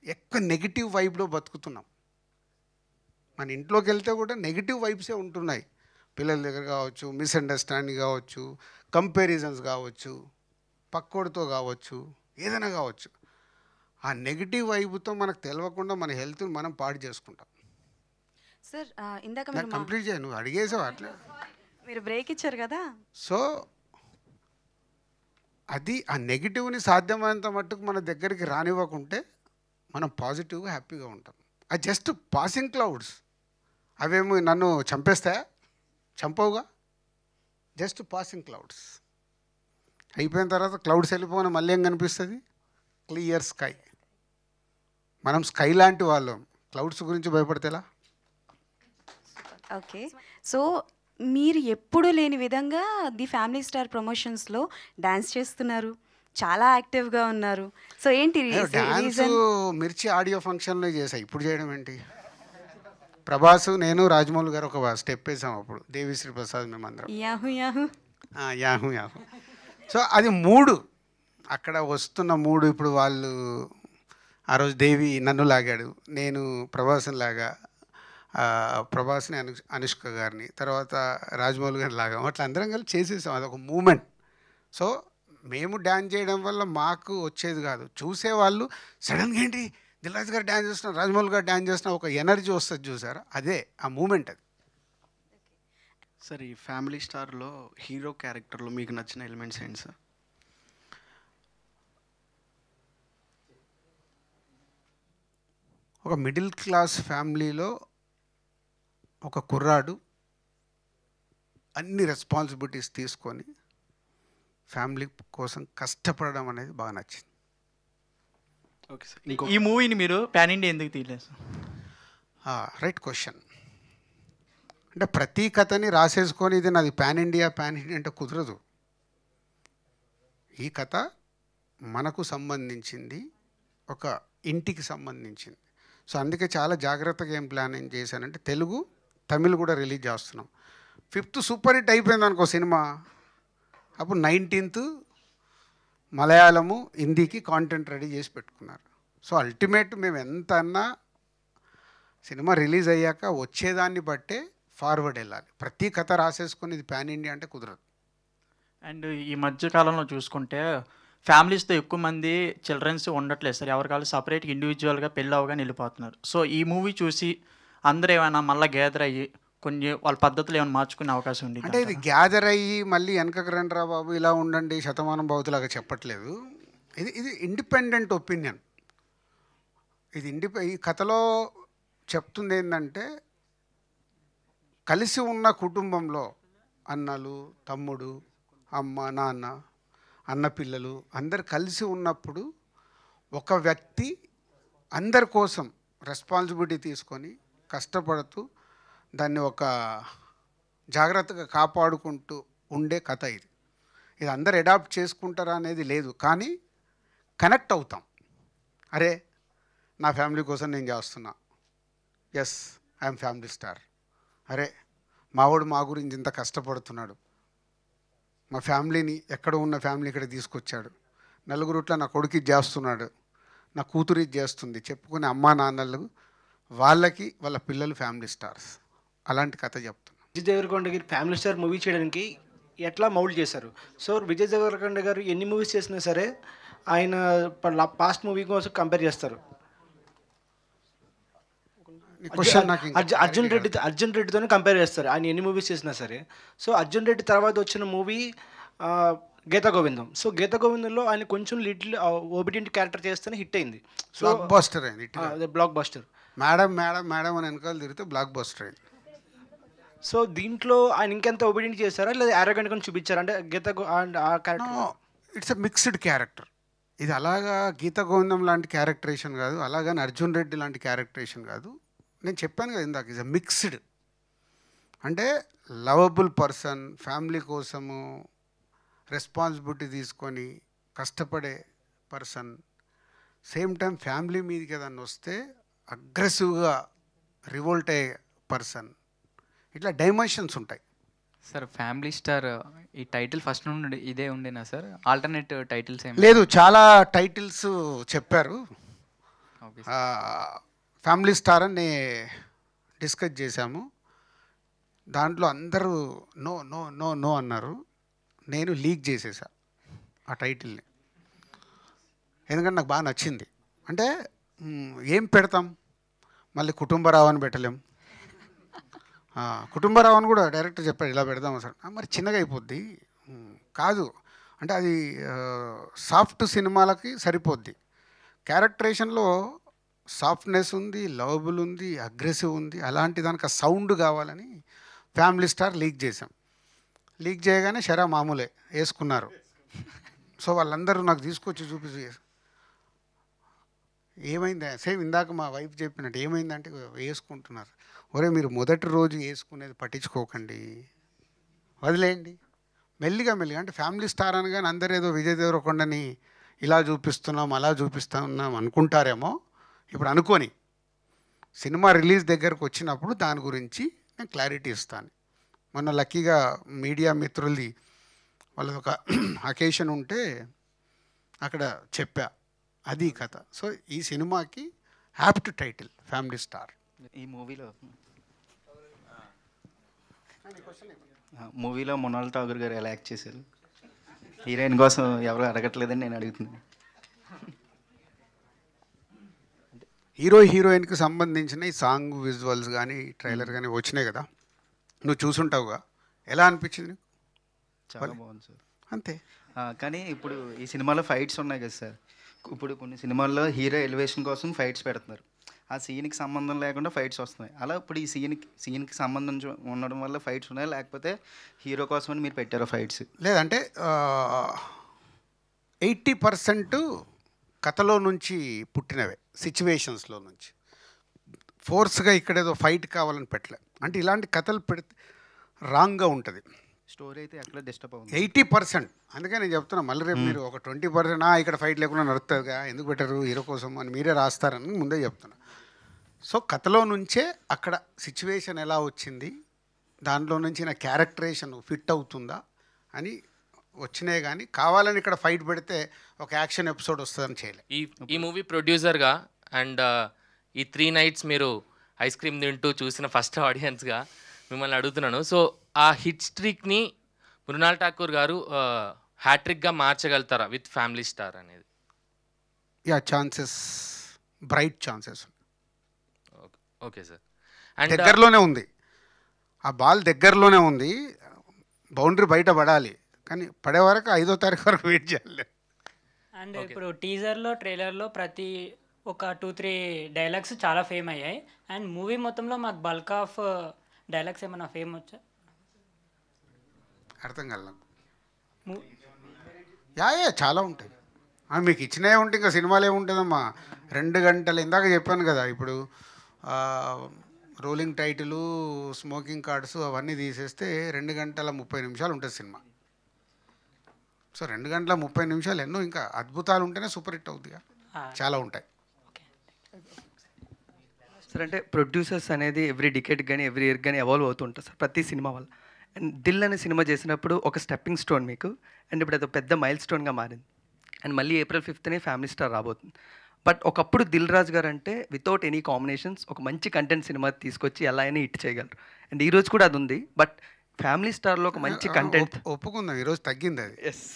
ఎక్కువ నెగిటివ్ వైబ్లో బతుకుతున్నాం. మన ఇంట్లోకి వెళ్తే కూడా నెగిటివ్ వైబ్సే ఉంటున్నాయి. పిల్లల దగ్గర కావచ్చు, మిస్అండర్స్టాండింగ్ కావచ్చు, కంపారిజన్స్ కావచ్చు, పక్కోడితో కావచ్చు, ఏదైనా కావచ్చు. ఆ నెగిటివ్ వైపుతో మనకు తెలియకుండా మన హెల్త్ని మనం పాడు చేసుకుంటాం. సార్ ఇందాక నాకు కంప్లీట్ చేయ, నువ్వు అడిగేసావు అట్లా. మీరు బ్రేక్ ఇచ్చారు కదా. సో అది ఆ నెగిటివ్ని సాధ్యమైనంత మట్టుకు మన దగ్గరికి రానివ్వకుంటే మనం పాజిటివ్గా హ్యాపీగా ఉంటాం. అది జస్ట్ పాసింగ్ క్లౌడ్స్, అవేమో నన్ను చంపేస్తాయా? చంపవుగా, జస్ట్ పాసింగ్ క్లౌడ్స్. అయిపోయిన తర్వాత క్లౌడ్స్ వెళ్ళిపోయిన మళ్ళీ ఏం కనిపిస్తుంది? Clear sky. మనం స్కై లాంటి వాళ్ళం, క్లౌడ్స్ గురించి భయపడితేలా? ఓకే, సో మీరు ఎప్పుడు లేని విధంగా ది ఫ్యామిలీ స్టార్ ప్రమోషన్స్లో డ్యాన్స్ చేస్తున్నారు, చాలా యాక్టివ్గా ఉన్నారు. సో ఏంటి డ్యాన్స్ రీజన్? మిర్చి ఆడియో ఫంక్షన్లో చేసా, ఇప్పుడు చేయడం ఏంటి? ప్రభాస్, నేను, రాజమౌళి గారు ఒక స్టెప్ వేసాం అప్పుడు, దేవిశ్రీ ప్రసాద్, మేమందరం యాహు యాహు. యాహు యాహు. సో అది మూడు, అక్కడ వస్తున్న మూడు. ఇప్పుడు వాళ్ళు ఆ రోజు దేవి నన్ను లాగాడు, నేను ప్రభాస్ని లాగా, ప్రభాస్ని అనుష్క గారిని, తర్వాత రాజమౌళి గారిని లాగాం. అట్లా అందరం కలిసి చేసేసాం, అదొక మూమెంట్. సో మేము డ్యాన్స్ చేయడం వల్ల మాకు వచ్చేది కాదు, చూసేవాళ్ళు సడన్గా ఏంటి దిల్ రాజు గారు డ్యాన్స్ చేస్తున్నారు, రాజమౌళి గారు డ్యాన్స్ చేస్తున్నారు, ఒక ఎనర్జీ వస్తుంది చూసారా, అదే ఆ మూమెంట్. అది సార్ ఈ ఫ్యామిలీ స్టార్లో హీరో క్యారెక్టర్లో మీకు నచ్చిన ఎలిమెంట్స్ ఏంటి సార్? ఒక మిడిల్ క్లాస్ ఫ్యామిలీలో ఒక కుర్రాడు అన్ని రెస్పాన్సిబిలిటీస్ తీసుకొని ఫ్యామిలీ కోసం కష్టపడడం అనేది బాగా నచ్చింది. Okay sir. ఈ మూవీని మీరు పాన్ ఇండియా ఎందుకు తీయలేదు సార్? Right question. అంటే ప్రతి కథని రాసేసుకొని ఇది నాది పాన్ ఇండియా అంటే కుదరదు. ఈ కథ మనకు సంబంధించింది, ఒక ఇంటికి సంబంధించింది. సో అందుకే చాలా జాగ్రత్తగా ఏం ప్లానింగ్ చేశానంటే, తెలుగు తమిళ్ కూడా రిలీజ్ చేస్తున్నాం. 5th సూపర్ హిట్ అయిపోయింది అనుకో సినిమా, అప్పుడు 19th మలయాళము, హిందీకి కాంటెంట్ రెడీ చేసి పెట్టుకున్నారు. సో అల్టిమేట్ మేము ఎంత అన్నా సినిమా రిలీజ్ అయ్యాక వచ్చేదాన్ని బట్టే ఫార్వర్డ్ వెళ్ళాలి. ప్రతి కథ రాసేసుకొని ఇది పాన్ ఇండియా అంటే కుదరదు. అండ్ ఈ మధ్య కాలంలో చూసుకుంటే ఫ్యామిలీస్తో ఎక్కువ మంది చిల్డ్రన్స్ ఉండట్లేదు సార్, ఎవరికాళ్ళు సపరేట్గా ఇండివిజువల్గా పెళ్ళి అవగానే వెళ్ళిపోతున్నారు. సో ఈ మూవీ చూసి అందరూ ఏమైనా మళ్ళీ గ్యాదర్ అయ్యి కొన్ని వాళ్ళ పద్ధతులు ఏమైనా మార్చుకునే అవకాశం ఉంది అంటే ఇది గ్యాదర్ అయ్యి మళ్ళీ వెనకకు రండి రా బాబు ఇలా ఉండండి శతమానం భౌతులాగా చెప్పట్లేదు. ఇది ఇండిపెండెంట్ ఒపీనియన్. ఇది ఈ కథలో చెప్తుంది ఏంటంటే, కలిసి ఉన్న కుటుంబంలో అన్నలు, తమ్ముడు, అమ్మ, నాన్న, అన్న పిల్లలు అందరు కలిసి ఉన్నప్పుడు ఒక వ్యక్తి అందరి కోసం రెస్పాన్సిబిలిటీ తీసుకొని కష్టపడుతూ దాన్ని ఒక జాగ్రత్తగా కాపాడుకుంటూ ఉండే కథ ఇది. ఇది అందరు అడాప్ట్ చేసుకుంటారా అనేది లేదు, కానీ కనెక్ట్ అవుతాం. అరే నా ఫ్యామిలీ కోసం నేను చేస్తున్నా, ఎస్ ఐఎమ్ ఫ్యామిలీ స్టార్. అరే మావాడు మా గురించి ఇంత కష్టపడుతున్నాడు, మా ఫ్యామిలీని ఎక్కడ ఉన్న ఫ్యామిలీ ఇక్కడ తీసుకొచ్చాడు, నలుగురుట్ల నా కొడుకు ఇది చేస్తున్నాడు, నా కూతురు ఇది చేస్తుంది చెప్పుకునే అమ్మా నాన్నలు వాళ్ళకి వాళ్ళ పిల్లలు ఫ్యామిలీ స్టార్స్. అలాంటి కథ చెప్తున్నా. విజయ్ దేవరకొండ గారి ఫ్యామిలీ స్టార్ మూవీ చేయడానికి ఎట్లా మౌల్డ్ చేశారు? సో విజయ్ దేవరకొండ గారు ఎన్ని మూవీస్ చేసినా సరే ఆయన పాస్ట్ మూవీ కోసం కంపేర్ చేస్తారు. అర్జున్ రెడ్డితోనే కంపేర్ చేస్తారు ఆయన ఎన్ని మూవీస్ చేసినా సరే. సో అర్జున్ రెడ్డి తర్వాత వచ్చిన మూవీ గీతా గోవిందం. సో గీతా గోవిందంలో ఆయన కొంచెం లిటిల్ ఓబిడియంట్ క్యారెక్టర్ చేస్తేనే హిట్ అయింది. సో బ్లాక్ బస్టర్ అయింది. Block buster. Madam madam madam అని వెనకాల తిరిగితే బ్లాక్ బస్టర్ అయింది. సో దీంట్లో ఆయన ఇంకెంత ఒబిడియంట్ చేశారా లేదా యారోగెంట్ గా చూపించారా? అంటే గీత ఆ character it's a mixed character. ఇది అలాగా గీత గోవిందం లాంటి క్యారెక్టరేషన్ కాదు, అలాగని అర్జున్ రెడ్డి లాంటి క్యారెక్టరేషన్ కాదు. నేను చెప్పాను కదా ఇందాక, ఇట్స్ ఎ మిక్స్డ్. అంటే లవబుల్ పర్సన్, ఫ్యామిలీ కోసము రెస్పాన్సిబిలిటీ తీసుకొని కష్టపడే పర్సన్, సేమ్ టైం ఫ్యామిలీ మీదకి ఏదన్నా వస్తే అగ్రెసివ్గా రివోల్ట్ అయ్యే పర్సన్. ఇట్లా డైమెన్షన్స్ ఉంటాయి. సార్ ఫ్యామిలీ స్టార్ ఈ టైటిల్ ఫస్ట్ నుండి ఇదే ఉండేనా సార్? ఆల్టర్నేట్ టైటిల్స్ ఏమి లేదు, చాలా టైటిల్స్ చెప్పారు. ఓకే ఫ్యామిలీ స్టార్ అని డిస్కస్ చేశాము. దాంట్లో అందరూ నో నో నో నో అన్నారు. నేను లీక్ చేసేసా ఆ టైటిల్ని, ఎందుకంటే నాకు బాగా నచ్చింది. అంటే ఏం పెడతాం, మళ్ళీ కుటుంబరావు అని పెట్టలేం. కుటుంబరావు అని కూడా డైరెక్టర్ చెప్పాడు ఇలా పెడదాం సార్, మరి చిన్నగా అయిపోద్ది. కాదు అంటే అది సాఫ్ట్ సినిమాలకి సరిపోద్ది. క్యారెక్టరేషన్లో సాఫ్ట్నెస్ ఉంది, లవబుల్ ఉంది, అగ్రెసివ్ ఉంది. అలాంటి దానికి సౌండ్ కావాలని ఫ్యామిలీ స్టార్ లీక్ చేసాం. లీక్ చేయగానే షరా మామూలే వేసుకున్నారు. సో వాళ్ళందరూ నాకు తీసుకొచ్చి చూపించి ఏమైంది, సేమ్ ఇందాక మా వైఫ్ చెప్పినట్టు ఏమైందంటే వేసుకుంటున్నారు. ఒరే మీరు మొదటి రోజు వేసుకునేది పట్టించుకోకండి, వదిలేయండి. మెల్లిగా అంటే ఫ్యామిలీ స్టార్ అనగానే అందరూ ఏదో విజయ్ దేవరకొండని ఇలా చూపిస్తున్నాం అలా చూపిస్తున్నాం అనుకుంటారేమో. ఇప్పుడు అనుకొని సినిమా రిలీజ్ దగ్గరకు వచ్చినప్పుడు దాని గురించి నేను క్లారిటీ ఇస్తాను. మొన్న లక్కీగా మీడియా మిత్రులది వాళ్ళది ఒక అకేషన్ ఉంటే అక్కడ చెప్పా, అది కథ. సో ఈ సినిమాకి యాప్ట్ టైటిల్ ఫ్యామిలీ స్టార్. ఈ మూవీలో మృణాల్ ఠాగూర్ గారు ఎలా యాక్ట్ చేశారు? హీరోయిన్ కోసం ఎవరు అడగట్లేదని నేను అడుగుతున్నాను. హీరోయిన్కి సంబంధించిన ఈ సాంగ్ విజువల్స్ కానీ ట్రైలర్ కానీ వచ్చినాయి కదా, నువ్వు చూసుంటావుగా, ఎలా అనిపించింది నీకు? చాలా బాగుంది సార్. అంతే. కానీ ఇప్పుడు ఈ సినిమాలో ఫైట్స్ ఉన్నాయి కదా సార్, ఇప్పుడు కొన్ని సినిమాల్లో హీరో ఎలివేషన్ కోసం ఫైట్స్ పెడుతున్నారు, ఆ సీన్కి సంబంధం లేకుండా ఫైట్స్ వస్తున్నాయి. అలా ఇప్పుడు ఈ సీన్కి సంబంధం ఉండడం వల్ల ఫైట్స్ ఉన్నాయి, లేకపోతే హీరో కోసమని మీరు పెట్టారు ఫైట్స్? లేదంటే 80% కథలో నుంచి పుట్టినవే, సిచ్యువేషన్స్లో నుంచి. ఫోర్స్గా ఇక్కడేదో ఫైట్ కావాలని పెట్టలే. అంటే ఇలాంటి కథలు పెడితే రాంగ్గా ఉంటుంది. స్టోరీ అయితే ఎక్కడ డిస్టర్బ్ అవుతుంది. 80%. అందుకే నేను చెప్తున్నా, మళ్ళీ రేపు మీరు ఒక 20% ఇక్కడ ఫైట్ లేకుండా నడుస్తుందిగా, ఎందుకు పెట్టరు హీరో కోసం అని మీరే రాస్తారని ముందే చెప్తున్నా. సో కథలో నుంచే అక్కడ సిచ్యువేషన్ ఎలా వచ్చింది, దాంట్లో నుంచి నా క్యారెక్టరేషన్ ఫిట్ అవుతుందా అని వచ్చినాయి. కానీ కావాలని ఇక్కడ ఫైట్ పెడితే ఒక యాక్షన్ ఎపిసోడ్ వస్తుందని చేయలేదు. ఈ మూవీ ప్రొడ్యూసర్గా అండ్ ఈ 3 nights మీరు ఐస్ క్రీమ్ తింటూ చూసిన ఫస్ట్ ఆడియన్స్గా మిమ్మల్ని అడుగుతున్నాను. సో ఆ హిట్ స్ట్రీక్ని మృణాల్ ఠాకూర్ గారు హ్యాట్రిక్గా మార్చగలుగుతారా విత్ ఫ్యామిలీ స్టార్ అనేది? Chances, bright chances. Okay sir. And దగ్గరలోనే ఉంది, ఆ బాల్ దగ్గరలోనే ఉంది, బౌండరీ బయట పడాలి, కానీ పడే వరకు 5వ తారీఖు వరకు వెయిట్ చేయాలి. అండ్ ఇప్పుడు టీజర్లో ట్రైలర్లో ప్రతి ఒక 2-3 డైలాగ్స్ చాలా ఫేమ్ అయ్యాయి. అండ్ మూవీ మొత్తంలో మాకు బల్క్ ఆఫ్ డైలాగ్స్ ఏమైనా ఫేమ్ వచ్చా? అర్థం కాదు చాలా ఉంటాయి. మీకు ఇచ్చినవి ఉంటే ఇంకా సినిమాలు ఏముంటుందమ్మా, 2 గంటలు. ఇందాక చెప్పాను కదా, ఇప్పుడు రోలింగ్ టైటిలు, స్మోకింగ్ కార్డ్స్ అవన్నీ తీసేస్తే 2 గంటల 30 నిమిషాలు ఉంటుంది సినిమా. సో 2 గంటల 30 నిమిషాలు ఎన్నో ఇంకా అద్భుతాలు ఉంటేనే సూపర్ హిట్ అవుతుందిగా, చాలా ఉంటాయి. సార్ అంటే ప్రొడ్యూసర్స్ అనేది ఎవ్రీ డికేట్ కానీ ఎవ్రీ ఇయర్ కానీ ఎవాల్వ్ అవుతుంటారు సార్ ప్రతి సినిమా వల్ల. అండ్ దిల్ అనే సినిమా చేసినప్పుడు ఒక స్టెప్పింగ్ స్టోన్ మీకు, అండ్ ఇప్పుడు అది పెద్ద మైల్ స్టోన్గా మారింది. అండ్ మళ్ళీ April 5th ఫ్యామిలీ స్టార్ రాబోతుంది. బట్ ఒకప్పుడు దిల్ రాజు గారు అంటే వితౌట్ ఎనీ కాంబినేషన్స్ ఒక మంచి కంటెంట్ సినిమా తీసుకొచ్చి ఎలా అయినా హిట్ చేయగలరు. అండ్ ఈరోజు కూడా అది ఉంది. బట్ ఫ్యామిలీ స్టార్లో ఒక మంచి కంటెంట్ ఒప్పుకుందాం, ఈరోజు తగ్గింది అది. ఎస్.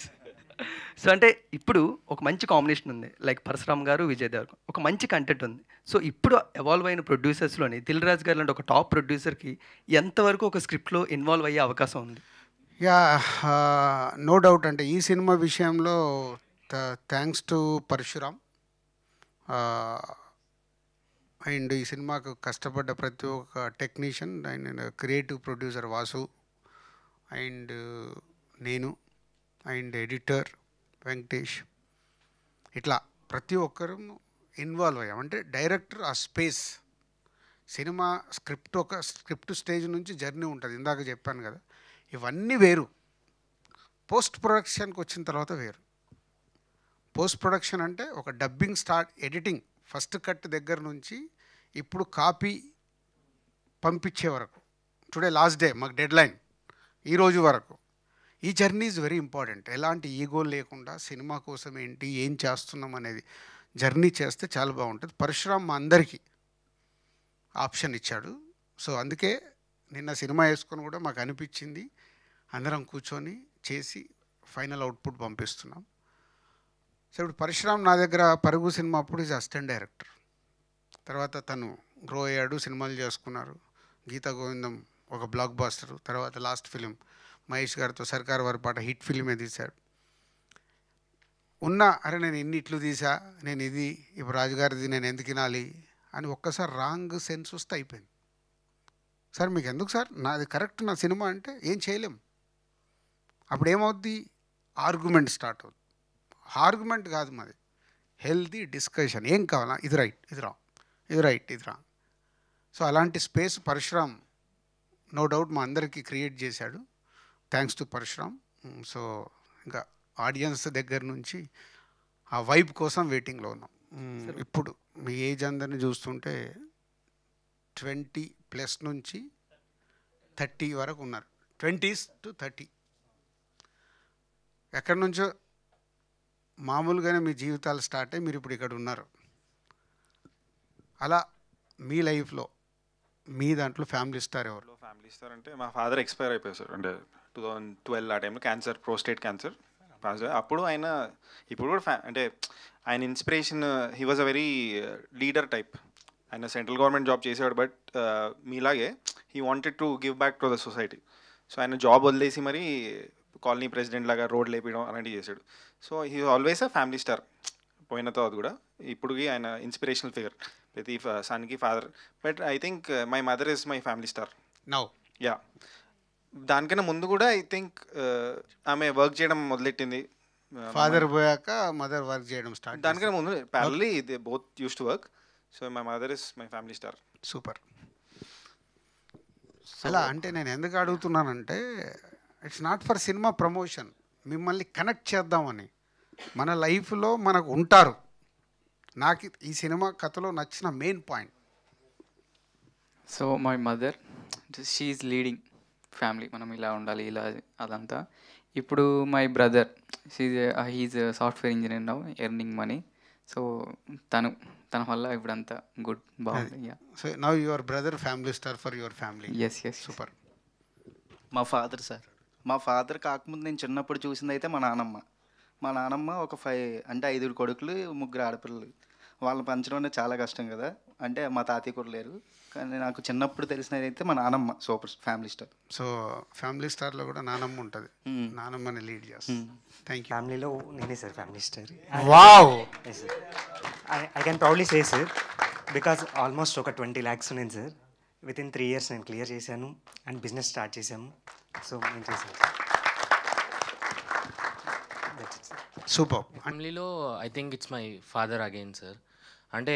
సో అంటే ఇప్పుడు ఒక మంచి కాంబినేషన్ ఉంది, లైక్ పరశురామ్ గారు, విజయ్ దేవరకొండ, ఒక మంచి కంటెంట్ ఉంది. సో ఇప్పుడు ఎవాల్వ్ అయిన ప్రొడ్యూసర్స్లోని దిల్ రాజు గారు లాంటి ఒక టాప్ ప్రొడ్యూసర్కి ఎంతవరకు ఒక స్క్రిప్ట్లో ఇన్వాల్వ్ అయ్యే అవకాశం ఉంది? No doubt. అంటే ఈ సినిమా విషయంలో థ్యాంక్స్ టు పరశురామ్ అండ్ ఈ సినిమాకు కష్టపడ్డ ప్రతి ఒక్క technician and creative producer Vasu and నేను అండ్ ఎడిటర్ వెంకటేష్, ఇట్లా ప్రతి ఒక్కరు ఇన్వాల్వ్ అయ్యాం. అంటే డైరెక్టర్ ఆ స్పేస్, సినిమా స్క్రిప్ట్ స్టేజ్ నుంచి జర్నీ ఉంటుంది. ఇందాక చెప్పాను కదా, ఇవన్నీ వేరు. పోస్ట్ ప్రొడక్షన్కి వచ్చిన తర్వాత వేరు. పోస్ట్ ప్రొడక్షన్ అంటే ఒక డబ్బింగ్ ఎడిటింగ్ ఫస్ట్ కట్ దగ్గర నుంచి ఇప్పుడు కాపీ పంపించే వరకు, టుడే లాస్ట్ డే మాకు డెడ్ లైన్, ఈరోజు వరకు ఈ జర్నీ ఈజ్ వెరీ ఇంపార్టెంట్. ఎలాంటి ఈగో లేకుండా సినిమా కోసం ఏంటి, ఏం చేస్తున్నాం అనేది జర్నీ చేస్తే చాలా బాగుంటుంది. పరశురామ్ మా అందరికీ ఆప్షన్ ఇచ్చాడు. సో అందుకే నిన్న సినిమా వేసుకొని కూడా మాకు అనిపించింది, అందరం కూర్చొని చేసి ఫైనల్ అవుట్పుట్ పంపిస్తున్నాం. సో ఇప్పుడు పరశురామ్ నా దగ్గర పరుగు సినిమా అప్పుడు ఈజ్ అసిస్టెంట్ డైరెక్టర్. తర్వాత తను గ్రో అయ్యాడు, సినిమాలు చేసుకున్నారు. గీతా గోవిందం ఒక బ్లాక్ బాస్టర్. తర్వాత లాస్ట్ ఫిలిం మహేష్ గారితో సర్కార్ వారి పాట హిట్ ఫిలిమే తీశాడు. అరే నేను ఇన్ని ఇట్లు తీసా, నేను ఇది ఇప్పుడు రాజుగారిది నేను ఎందుకు వినాలి అని ఒక్కసారి రాంగ్ సెన్స్ వస్తే అయిపోయింది. సార్ మీకు ఎందుకు సార్, నాది కరెక్ట్ నా సినిమా అంటే ఏం చేయలేం. అప్పుడు ఏమవుద్ది, ఆర్గ్యుమెంట్ స్టార్ట్ అవుతుంది. ఆర్గ్యుమెంట్ కాదు మాది, హెల్తీ డిస్కషన్. ఏం కావాలా, ఇది రైట్ ఇది రాంగ్, ఇది రైట్ ఇది రాంగ్. సో అలాంటి స్పేస్ పరశురామ్ నో డౌట్ మా అందరికీ క్రియేట్ చేశాడు. Thanks to Parasuram. సో ఇంకా ఆడియన్స్ దగ్గర నుంచి ఆ వైబ్ కోసం వెయిటింగ్లో ఉన్నాం. ఇప్పుడు మీ ఏజ్ అందరిని చూస్తుంటే 20+ నుంచి 30 వరకు ఉన్నారు. 20s to 30 ఎక్కడి నుంచో మామూలుగానే మీ జీవితాలు స్టార్ట్ అయ్యి మీరు ఇప్పుడు ఇక్కడ ఉన్నారు. అలా మీ లైఫ్లో మీ దాంట్లో ఫ్యామిలీ స్టార్ ఎవరు? ఫ్యామిలీ స్టార్ అంటే మా ఫాదర్ ఎక్స్పైర్ అయిపోయారు సార్. అంటే 2012 ఆ టైంలో క్యాన్సర్, ప్రోస్టేట్ క్యాన్సర్ పాస్. అప్పుడు ఆయన ఇప్పుడు కూడా అంటే ఆయన inspiration, he was a very leader type. ఆయన సెంట్రల్ గవర్నమెంట్ జాబ్ చేసేవాడు, బట్ మీలాగే he wanted to give back to the society. So ఆయన జాబ్ వదిలేసి మరి కాలనీ ప్రెసిడెంట్ లాగా రోడ్లు వేపించడం అలాంటివి చేశాడు. So he always a family star. పోయిన తర్వాత కూడా ఇప్పుడుకి ఆయన ఇన్స్పిరేషనల్ ఫిగర్ ప్రతి సన్కి father. But I think my mother is my family star now. Ya, దానికన్నా ముందు కూడా ఐ థింక్ ఆమె వర్క్ చేయడం మొదలెట్టింది. ఫాదర్ పోయాక మదర్ వర్క్ చేయడం స్టార్ట్. దానికన్నా ముందు parallelly they both use to work. So my mother is my family star. Super. అలా అంటే నేను ఎందుకు అడుగుతున్నానంటే it's not for cinema promotion, మిమ్మల్ని కనెక్ట్ చేద్దామని. మన లైఫ్లో మనకు ఉంటారు. నాకు ఈ సినిమా కథలో నచ్చిన main point, so my mother she's leading family, మనం ఇలా ఉండాలి ఇలా అదంతా. ఇప్పుడు my brother he's software engineer now, earning money. So తన వల్ల ఇప్పుడు అంతా గుడ్, బాగుంది. So now your brother family star for your family. Yes yes super. మా ఫాదర్ సార్, మా ఫాదర్ కాకముందు నేను చిన్నప్పుడు చూసింది అయితే మా నానమ్మ. మా నానమ్మ ఒక 5 కొడుకులు 3 ఆడపిల్లలు. వాళ్ళని పెంచడం అనేది చాలా కష్టం కదా. అంటే మా తాతయ్య కూడా లేరు, కానీ నాకు చిన్నప్పుడు తెలిసినది అయితే మా నానమ్మ super family star. So family స్టార్లో కూడా నానమ్మ ఉంటుంది, నానమ్మని లీడ్ చేస్తాను. Thank you. ఫ్యామిలీలో నేనే sir family star. Wow. I can proudly say sir, because almost ఒక 20 lakhs ఉన్నాను సార్. వితిన్ 3 years నేను క్లియర్ చేశాను అండ్ బిజినెస్ స్టార్ట్ చేశాము. సో నేను చేశాను. సూపర్. ఫ్యామిలీలో I think it's my father again sir. అంటే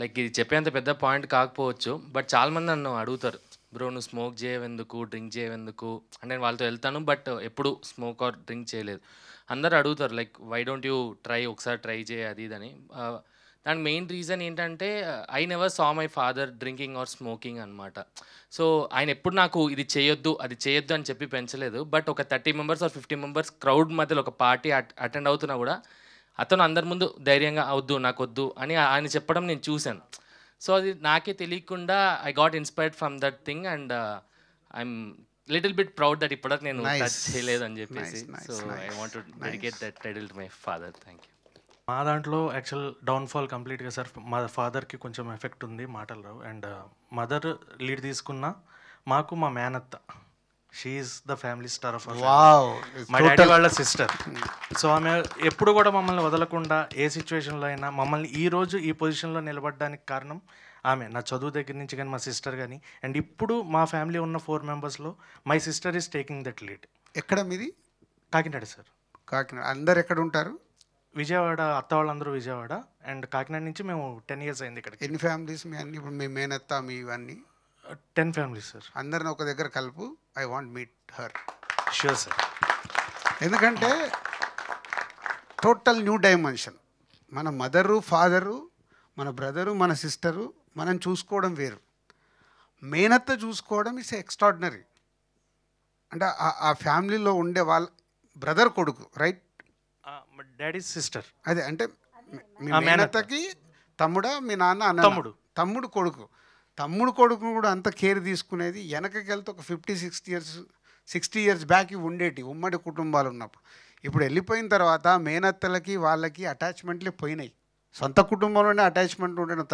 లైక్ ఇది చెప్పేంత పెద్ద పాయింట్ కాకపోవచ్చు, బట్ చాలామంది నన్ను అడుగుతారు, బ్రో నువ్వు స్మోక్ చేయవెందుకు, డ్రింక్ చేయవెందుకు అంటే. నేను వాళ్ళతో వెళ్తాను బట్ ఎప్పుడు స్మోక్ ఆర్ డ్రింక్ చేయలేదు. అందరు అడుగుతారు లైక్ వై డోంట్ యూ ఒకసారి ట్రై చేయ అది ఇదని. దానికి మెయిన్ రీజన్ ఏంటంటే I never saw my father drinking or smoking అనమాట. సో ఆయన ఎప్పుడు నాకు ఇది చేయొద్దు అది చేయొద్దు అని చెప్పి పెంచలేదు. బట్ ఒక 30 members ఆర్ 50 members క్రౌడ్ మధ్యలో ఒక పార్టీ అటెండ్ అవుతున్నా కూడా అతను అందరి ముందు ధైర్యంగా అవద్దు నాకు వద్దు అని ఆయన చెప్పడం నేను చూశాను. సో అది నాకే తెలియకుండా I got inspired from that thing and I'm little bit proud that ఇప్పటికి నేను టచ్ చేయలేదు అని చెప్పేసి. So I want to dedicate that title to my father. Thank you. మా దాంట్లో యాక్చువల్ డౌన్ఫాల్ కంప్లీట్గా సార్ మా ఫాదర్కి కొంచెం ఎఫెక్ట్ ఉంది, మాటలు రావు. అండ్ మదర్ లీడ్ తీసుకున్న మాకు మా మేనత్త, she is the family star of మా డాడీ వాళ్ళ సిస్టర్. సో ఆమె ఎప్పుడు కూడా మమ్మల్ని వదలకుండా ఏ సిచ్యువేషన్లో అయినా మమ్మల్ని ఈరోజు ఈ పొజిషన్లో నిలబడడానికి కారణం ఆమె. నా చదువు దగ్గర నుంచి కానీ మా సిస్టర్ కానీ. అండ్ ఇప్పుడు మా ఫ్యామిలీ ఉన్న 4 membersలో my sister is taking that lead. ఎక్కడ మీది? కాకినాడ సార్. కాకినాడ. అందరు ఎక్కడ ఉంటారు? విజయవాడ. అత్త వాళ్ళందరూ విజయవాడ. అండ్ కాకినాడ నుంచి మేము 10 years అయింది ఇక్కడ. ఎన్ని ఫ్యామిలీస్ మీ అన్ని? ఇప్పుడు మీ మేనత్త మీ ఇవన్నీ 10 families సార్. అందరిని ఒక దగ్గర కలుపు. I want meet her. Sure sir. ఎందుకంటే టోటల్ న్యూ డైమెన్షన్. మన మదరు ఫాదరు, మన బ్రదరు, మన సిస్టరు మనం చూసుకోవడం వేరు. మేనత్త చూసుకోవడం ఇస్ ఎక్స్ట్రాడినరీ. అంటే ఆ ఫ్యామిలీలో ఉండే వాళ్ళ బ్రదర్ కొడుకు, రైట్? Daddy sister. అదే అంటే మీ మేనత్తకి తమ్ముడా మీ నాన్న అన్న? తమ్ముడు కొడుకు. తమ్ముడు కొడుకును కూడా అంత కేర్ తీసుకునేది వెనకకి వెళ్తే ఒక 50-60 years బ్యాక్ ఉండేటి ఉమ్మడి కుటుంబాలు ఉన్నప్పుడు. ఇప్పుడు వెళ్ళిపోయిన తర్వాత మేనత్తలకి వాళ్ళకి అటాచ్మెంట్లే పోయినాయి. సొంత కుటుంబంలోనే అటాచ్మెంట్ ఉండడం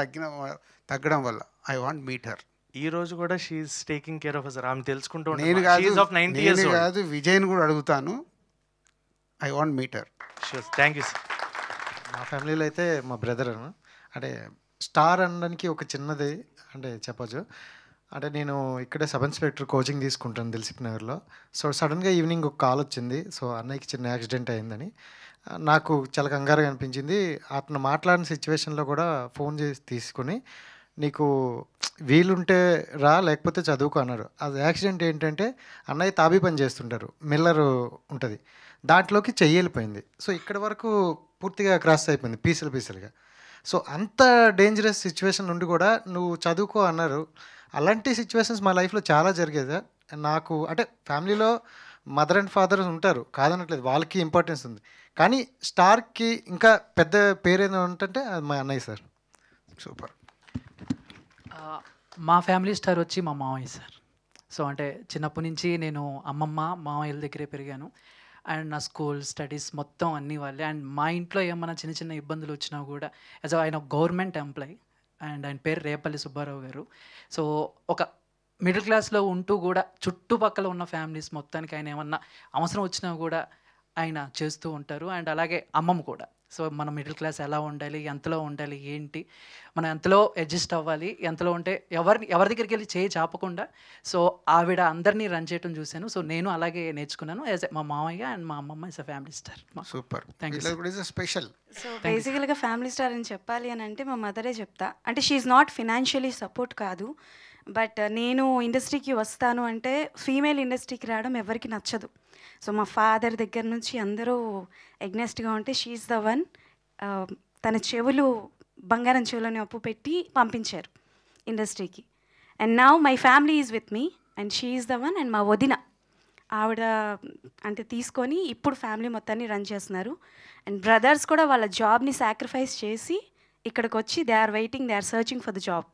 తగ్గడం వల్ల ఐ వాంట్ మీట్ హర్. ఈ రోజు కూడా షీఈస్ టేకింగ్ కేర్ ఆఫ్ ఆమె తెలుసుకుంటూ నేను కాదు విజయ్ని కూడా అడుగుతాను. I want meet her. Sure, thank you sir. మా ఫ్యామిలీలో అయితే మా బ్రదర్ అంటే స్టార్ అనడానికి ఒక చిన్నది అంటే చెప్పచ్చు. అంటే నేను ఇక్కడే సబ్ ఇన్స్పెక్టర్ కోచింగ్ తీసుకుంటాను దిల్సుఖ్ నగర్లో. సో సడన్గా ఈవినింగ్ ఒక కాల్ వచ్చింది. సో అన్నయ్యకి చిన్న యాక్సిడెంట్ అయిందని. నాకు చాలా కంగారుగా అనిపించింది. అతను మాట్లాడిన సిచ్యువేషన్లో కూడా ఫోన్ చేసి తీసుకొని నీకు వీలుంటే రా లేకపోతే చదువుకో అన్నారు. అది యాక్సిడెంట్ ఏంటంటే అన్నయ్య తాబీ పని చేస్తుంటారు, మిల్లర్ ఉంటుంది, దాంట్లోకి చెయ్యి వెళ్ళిపోయింది. సో ఇక్కడ వరకు పూర్తిగా క్రాస్ అయిపోయింది పీసులుగా. సో అంత డేంజరస్ సిచ్యువేషన్ నుండి కూడా నువ్వు చదువుకో అన్నారు. అలాంటి సిచ్యువేషన్స్ మా లైఫ్లో చాలా జరిగేది. నాకు అంటే ఫ్యామిలీలో మదర్ అండ్ ఫాదర్ ఉంటారు, కాదనట్లేదు, వాళ్ళకి ఇంపార్టెన్స్ ఉంది. కానీ స్టార్కి ఇంకా పెద్ద పేరు ఏదో ఉంటుంటే అది మా అన్నయ్య సార్. సూపర్. మా ఫ్యామిలీ స్టార్ వచ్చి మా మామయ్య సార్. సో అంటే చిన్నప్పటి నుంచి నేను అమ్మమ్మ మామయ్యల దగ్గరే పెరిగాను. అండ్ నా స్కూల్ స్టడీస్ మొత్తం అన్నీ వాళ్ళే. అండ్ మా ఇంట్లో ఏమైనా చిన్న చిన్న ఇబ్బందులు వచ్చినా కూడా ఆయన గవర్నమెంట్ ఎంప్లాయీ అండ్ ఆయన పేరు రేపల్లి సుబ్బారావు గారు. సో ఒక మిడిల్ క్లాస్లో ఉంటూ కూడా చుట్టుపక్కల ఉన్న ఫ్యామిలీస్ మొత్తానికి ఆయన ఏమన్నా అవసరం వచ్చినా కూడా ఆయన చేస్తూ ఉంటారు. అండ్ అలాగే అమ్మమ్మ కూడా. సో మన మిడిల్ క్లాస్ ఎలా ఉండాలి, ఎంతలో ఉండాలి, ఏంటి, మనం ఎంతలో అడ్జస్ట్ అవ్వాలి, ఎంతలో ఉంటే ఎవరి దగ్గరికి వెళ్ళి చేయి చాపకుండా సో ఆవిడ అందరినీ రన్ చేయడం చూశాను. సో నేను అలాగే నేర్చుకున్నాను యాజ్ మా మామయ్య అండ్ మా అమ్మమ్మ is a family star. Super. Thank you. Special. So బేసికల్గా ఫ్యామిలీ స్టార్ అని చెప్పాలి అని అంటే మా మదరే చెప్తా. అంటే షీఈ్ నాట్ ఫినాన్షియలీ సపోర్ట్ కాదు, బట్ నేను ఇండస్ట్రీకి వస్తాను అంటే ఫీమేల్ ఇండస్ట్రీకి రావడం ఎవరికి నచ్చదు. సో మా ఫాదర్ దగ్గర నుంచి అందరూ ఎగ్నెస్ట్గా ఉంటే షీఈ్ ద వన్. తన చెవులు బంగారం చెవులని అప్పు పెట్టి పంపించారు ఇండస్ట్రీకి. And now my family is with me and she's the one. And మా వదిన ఆవిడ అంటే తీసుకొని ఇప్పుడు ఫ్యామిలీ మొత్తాన్ని రన్ చేస్తున్నారు. అండ్ బ్రదర్స్ కూడా వాళ్ళ జాబ్ని సాక్రిఫైస్ చేసి ఇక్కడికి వచ్చి they are waiting, they are searching for the job.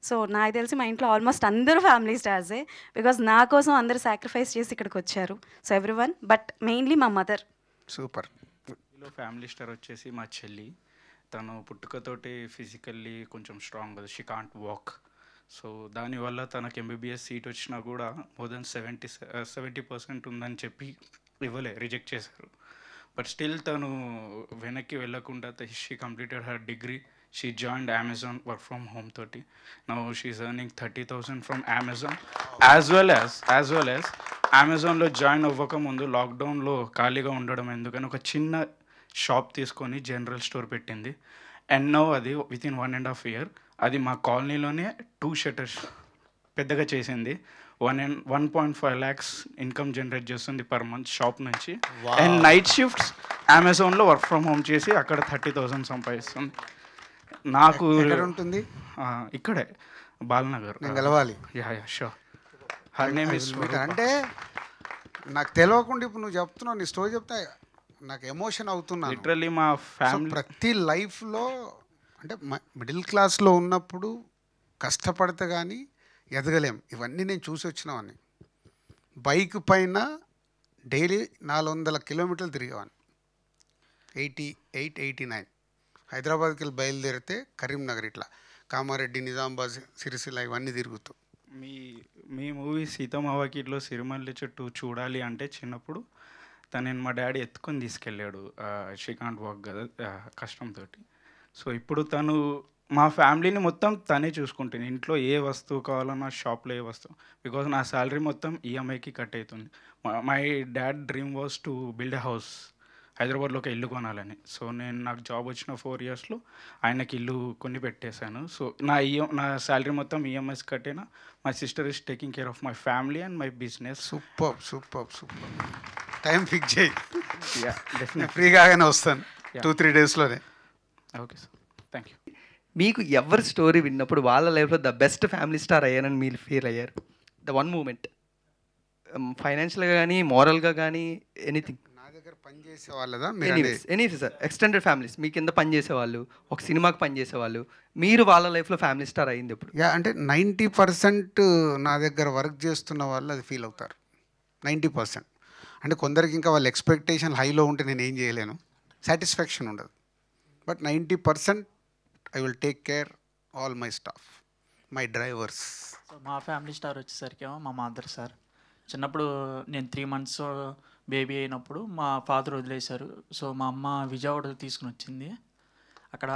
So నాకు తెలిసి మా ఇంట్లో ఆల్మోస్ట్ అందరూ ఫ్యామిలీ స్టార్సే, బికాజ్ నా కోసం అందరూ సాక్రిఫైస్ చేసి ఇక్కడికి వచ్చారు. So every one, but mainly మా మదర్. సూపర్. ఫ్యామిలీ స్టార్ వచ్చేసి మా చెల్లి. తను పుట్టుకతోటి ఫిజికల్లీ కొంచెం స్ట్రాంగ్ కదా, షీ కాంట్ వాక్. సో దానివల్ల తనకు ఎంబీబీఎస్ సీట్ వచ్చినా కూడా మోర్ దెన్ 70% ఉందని చెప్పి రిజెక్ట్ చేశారు. బట్ స్టిల్ తను వెనక్కి వెళ్ళకుండా she completed her degree. She joined Amazon work from home 30. Now she's earning 30,000 from Amazon, as well as Amazonలో జాయిన్ అవ్వక ముందు లాక్డౌన్లో ఖాళీగా ఉండడం ఎందుకని ఒక చిన్న షాప్ తీసుకొని జనరల్ స్టోర్ పెట్టింది. అండ్ నౌ అది వితిన్ 1.5 year అది మా కాలనీలోనే 2 shutters పెద్దగా చేసింది. 1.5 lakhs ఇన్కమ్ జనరేట్ చేస్తుంది పర్ మంత్ షాప్ నుంచి. అండ్ నైట్ షిఫ్ట్స్ అమెజాన్లో వర్క్ ఫ్రమ్ హోమ్ చేసి అక్కడ 30,000 సంపాదిస్తుంది. నాకు ఉంటుంది ఇక్కడే బాలనగర్. నేను కలవాలి. Yeah sure. Her name is. అంటే నాకు తెలియకుండా ఇప్పుడు నువ్వు చెప్తున్నావు, నీ స్టోరీ చెప్తా నాకు ఎమోషన్ అవుతున్నాను. లిటరల్లీ మా ఫ్యామిలీ ప్రతి లైఫ్లో అంటే మిడిల్ క్లాస్లో ఉన్నప్పుడు కష్టపడితే కానీ ఎదగలేం. ఇవన్నీ నేను చూసి వచ్చినావని. బైక్ పైన డైలీ 400 కిలోమీటర్లు తిరిగేవాడిని. 88, 89 హైదరాబాద్కి వెళ్ళి బయలుదేరితే కరీంనగర్, ఇట్లా కామారెడ్డి, నిజామాబాద్, సిరిసిల్ల ఇవన్నీ తిరుగుతూ. మీ మూవీ సీతమ్మవాకిట్లో సిరిమల్లి చెట్టు చూడాలి అంటే చిన్నప్పుడు తనని మా డాడీ ఎత్తుకొని తీసుకెళ్ళాడు. షీ కాంట్ వాక్ కదా కష్టంతో. సో ఇప్పుడు తను మా ఫ్యామిలీని మొత్తం తనే చూసుకుంటుంది. ఇంట్లో ఏ వస్తువు కావాలన్నా షాప్లో ఏ వస్తువు, బికాజ్ నా శాలరీ మొత్తం ఈఎంఐకి కట్ అవుతుంది. My dad dream was to build a house, హైదరాబాద్లో ఒక ఇల్లు కొనాలని. సో నాకు జాబ్ వచ్చిన 4 yearsలో ఆయనకి ఇల్లు కొని పెట్టేశాను. సో నా శాలరీ మొత్తం ఈఎంఐస్ కట్టిన. My sister is taking care of my family and my business. Super. Time fix చేయి, డెఫినెట్ ఫ్రీగానే వస్తాను 2-3 daysలోనే. Okay sir, thank you. మీకు ఎవరి స్టోరీ విన్నప్పుడు వాళ్ళ లైఫ్లో ద బెస్ట్ ఫ్యామిలీ స్టార్ అయ్యానని మీరు ఫీల్ అయ్యారు? ద వన్ మూమెంట్, ఫైనాన్షియల్గా కానీ మోరల్గా కానీ ఎనీథింగ్. పనిచేసే వాళ్ళదా ఎనీ సార్, ఎక్స్టెండెడ్ ఫ్యామిలీస్ మీ కింద పనిచేసేవాళ్ళు, ఒక సినిమాకి పనిచేసేవాళ్ళు, మీరు వాళ్ళ లైఫ్లో ఫ్యామిలీ స్టార్ అయింది ఎప్పుడు? అంటే 90% నా దగ్గర వర్క్ చేస్తున్న వాళ్ళు అది ఫీల్ అవుతారు. 90%. అంటే కొందరికి ఇంకా వాళ్ళ ఎక్స్పెక్టేషన్ హైలో ఉంటే నేను ఏం చేయలేను, సాటిస్ఫాక్షన్ ఉండదు. But 90% I will take care all my staff, my drivers. So మా ఫ్యామిలీ స్టార్ వచ్చేసరికి ఏమో మా మదర్ సార్. చిన్నప్పుడు నేను 3 months బేబీ అయినప్పుడు మా ఫాదర్ వదిలేశారు. సో మా అమ్మ విజయవాడ తీసుకుని వచ్చింది. అక్కడ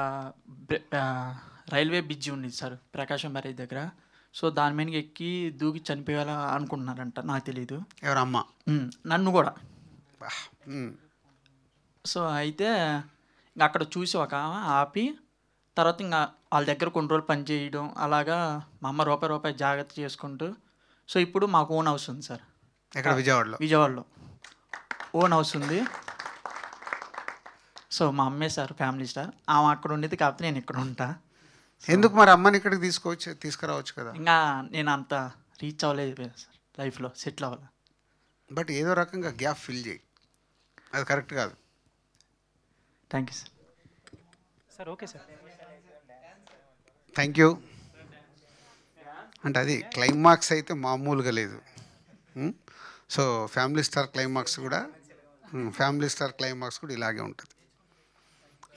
రైల్వే బ్రిడ్జి ఉంది సార్ ప్రకాశం బ్యారేజ్ దగ్గర. సో దాని మీదకి ఎక్కి దూకి చనిపోయేలా అనుకుంటున్నారంట, నాకు తెలీదు. ఎవరమ్మ? నన్ను కూడా. సో అయితే ఇంకా అక్కడ చూసి ఒక ఆమె ఆపి తర్వాత ఇంకా వాళ్ళ దగ్గర కొన్ని రోజులు పని చేయడం, అలాగా మా అమ్మ రూపాయి జాగ్రత్త చేసుకుంటూ. సో ఇప్పుడు మాకు ఓన్ హౌస్ ఉంది సార్. ఎక్కడ? విజయవాడలో. విజయవాడలో ఓన్ హౌస్ ఉంది. సో మా అమ్మే సార్ ఫ్యామిలీ స్టార్. ఆమె అక్కడ ఉండేది, కాకపోతే నేను ఇక్కడ ఉంటా. ఎందుకు మరి అమ్మని ఇక్కడికి తీసుకురావచ్చు కదా? ఇంకా నేను అంత రీచ్ అవ్వలేదు సార్, లైఫ్లో సెటిల్ అవ్వాలి. బట్ ఏదో రకంగా గ్యాప్ ఫిల్ చేయి, అది కరెక్ట్ కాదు. Thank you sir. Sir okay sir, thank you. అంటే అది క్లైమాక్స్ అయితే మామూలుగా లేదు. సో ఫ్యామిలీ స్టార్ క్లైమాక్స్ కూడా ఇలాగే ఉంటుంది.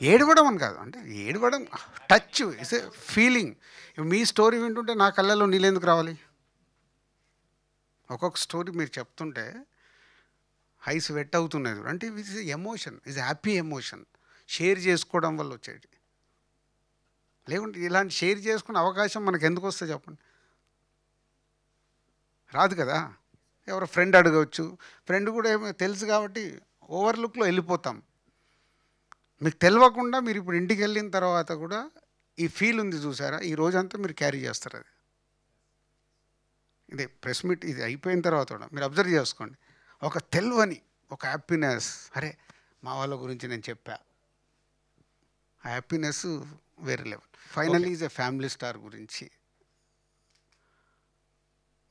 ఏడవడం అని కాదు, అంటే ఏడవడం touch is a feeling. Me story వింటుంటే నా కళ్ళల్లో నీళ్ళు ఎందుకు రావాలి? ఒక్కొక్క స్టోరీ మీరు చెప్తుంటే హైస్ వెట్ అవుతున్నది అంటే it is emotion, is happy emotion. Share చేసుకోవడం వల్ల వచ్చేది. లేకుంటే ఇలాంటి షేర్ చేసుకునే అవకాశం మనకు ఎందుకు వస్తుంది చెప్పండి? రాదు కదా. ఎవరో ఫ్రెండ్ అడగవచ్చు, ఫ్రెండ్ కూడా ఏమో తెలుసు కాబట్టి ఓవర్లుక్లో వెళ్ళిపోతాం. మీకు తెలియకుండా మీరు ఇప్పుడు ఇంటికి వెళ్ళిన తర్వాత కూడా ఈ ఫీల్ ఉంది చూసారా, ఈ రోజంతా మీరు క్యారీ చేస్తారు. అది ఇదే ప్రెస్ మీట్ ఇది అయిపోయిన తర్వాత కూడా మీరు అబ్జర్వ్ చేసుకోండి. ఒక తెలియని ఒక హ్యాపీనెస్, అరే మా వాళ్ళ గురించి నేను చెప్పా, ఆ హ్యాపీనెస్ వేరే level. Finally is a family star గురించి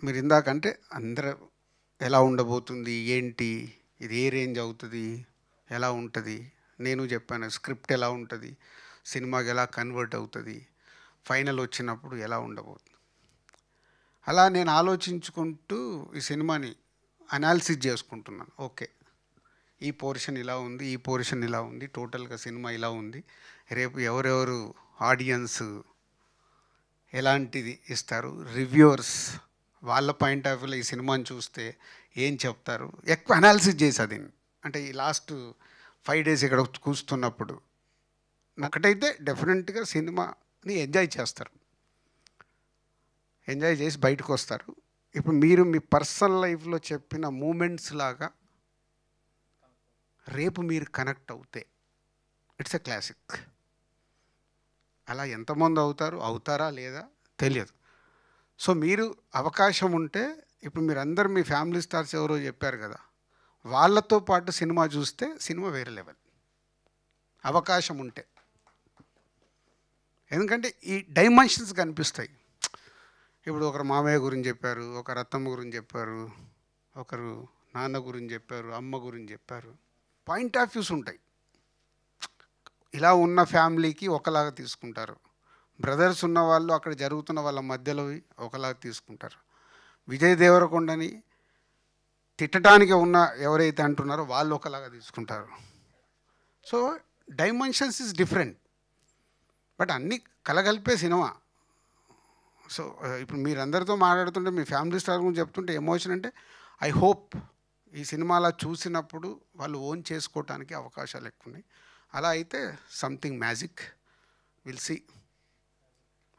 మీరు ఇందాకంటే అందరూ ఎలా ఉండబోతుంది, ఏంటి, ఇది ఏ రేంజ్ అవుతుంది, ఎలా ఉంటుంది, నేను చెప్పాను స్క్రిప్ట్ ఎలా ఉంటుంది, సినిమాకి ఎలా కన్వర్ట్ అవుతుంది, ఫైనల్ వచ్చినప్పుడు ఎలా ఉండబోతుంది. అలా నేను ఆలోచించుకుంటూ ఈ సినిమాని అనాలిసిస్ చేసుకుంటున్నాను. ఓకే, ఈ పోర్షన్ ఇలా ఉంది, ఈ పోర్షన్ ఇలా ఉంది, టోటల్గా సినిమా ఇలా ఉంది, రేపు ఎవరెవరు ఆడియన్స్ ఎలాంటిది ఇస్తారు, రివ్యూవర్స్ వాళ్ళ పాయింట్ ఆఫ్ వ్యూలో ఈ సినిమాని చూస్తే ఏం చెప్తారు, ఎక్కువ అనాలిసిస్ చేసేది. అంటే ఈ లాస్ట్ 5 days ఇక్కడ కూర్చున్నప్పుడు ఒకటైతే డెఫినెట్గా సినిమాని ఎంజాయ్ చేస్తారు, ఎంజాయ్ చేసి బయటకు వస్తారు. ఇప్పుడు మీరు మీ పర్సనల్ లైఫ్లో చెప్పిన మూమెంట్స్ లాగా రేపు మీరు కనెక్ట్ అవుతే ఇట్స్ ఎ క్లాసిక్. అలా ఎంతమంది అవుతారా లేదా తెలియదు. సో మీరు అవకాశం ఉంటే ఇప్పుడు మీరు అందరు మీ ఫ్యామిలీ స్టార్స్ ఎవరో చెప్పారు కదా, వాళ్ళతో పాటు సినిమా చూస్తే సినిమా వేరే లెవెల్, అవకాశం ఉంటే. ఎందుకంటే ఈ డైమెన్షన్స్ కనిపిస్తాయి. ఇప్పుడు ఒకరు మామయ్య గురించి చెప్పారు, ఒకరు అత్తమ్మ గురించి చెప్పారు, ఒకరు నాన్న గురించి చెప్పారు, అమ్మ గురించి చెప్పారు. పాయింట్ ఆఫ్ వ్యూస్ ఉంటాయి. ఇలా ఉన్న ఫ్యామిలీకి ఒకలాగా తీసుకుంటారు, బ్రదర్స్ ఉన్న వాళ్ళు అక్కడ జరుగుతున్న వాళ్ళ మధ్యలో ఒకలాగా తీసుకుంటారు. విజయ్ దేవరకొండని తిట్టడానికి ఉన్న ఎవరైతే అంటున్నారో వాళ్ళు ఒకలాగా తీసుకుంటారు. So dimensions is different, but అన్నీ కలగలిపే సినిమా. సో ఇప్పుడు మీరందరితో మాట్లాడుతుంటే మీ ఫ్యామిలీ స్టార్ గురించి చెప్తుంటే ఎమోషన్ అంటే ఐ హోప్ ఈ సినిమాలో చూసినప్పుడు వాళ్ళు ఓన్ చేసుకోవటానికి అవకాశాలు ఎక్కువ ఉన్నాయి. అలా అయితే something magic will see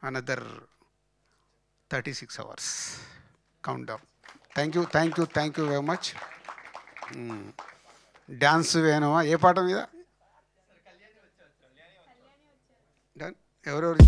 another 36 hours count down. Thank you very much. Dance వేయనమా ఏ పాట మీద? డన్. ఎవరెవరు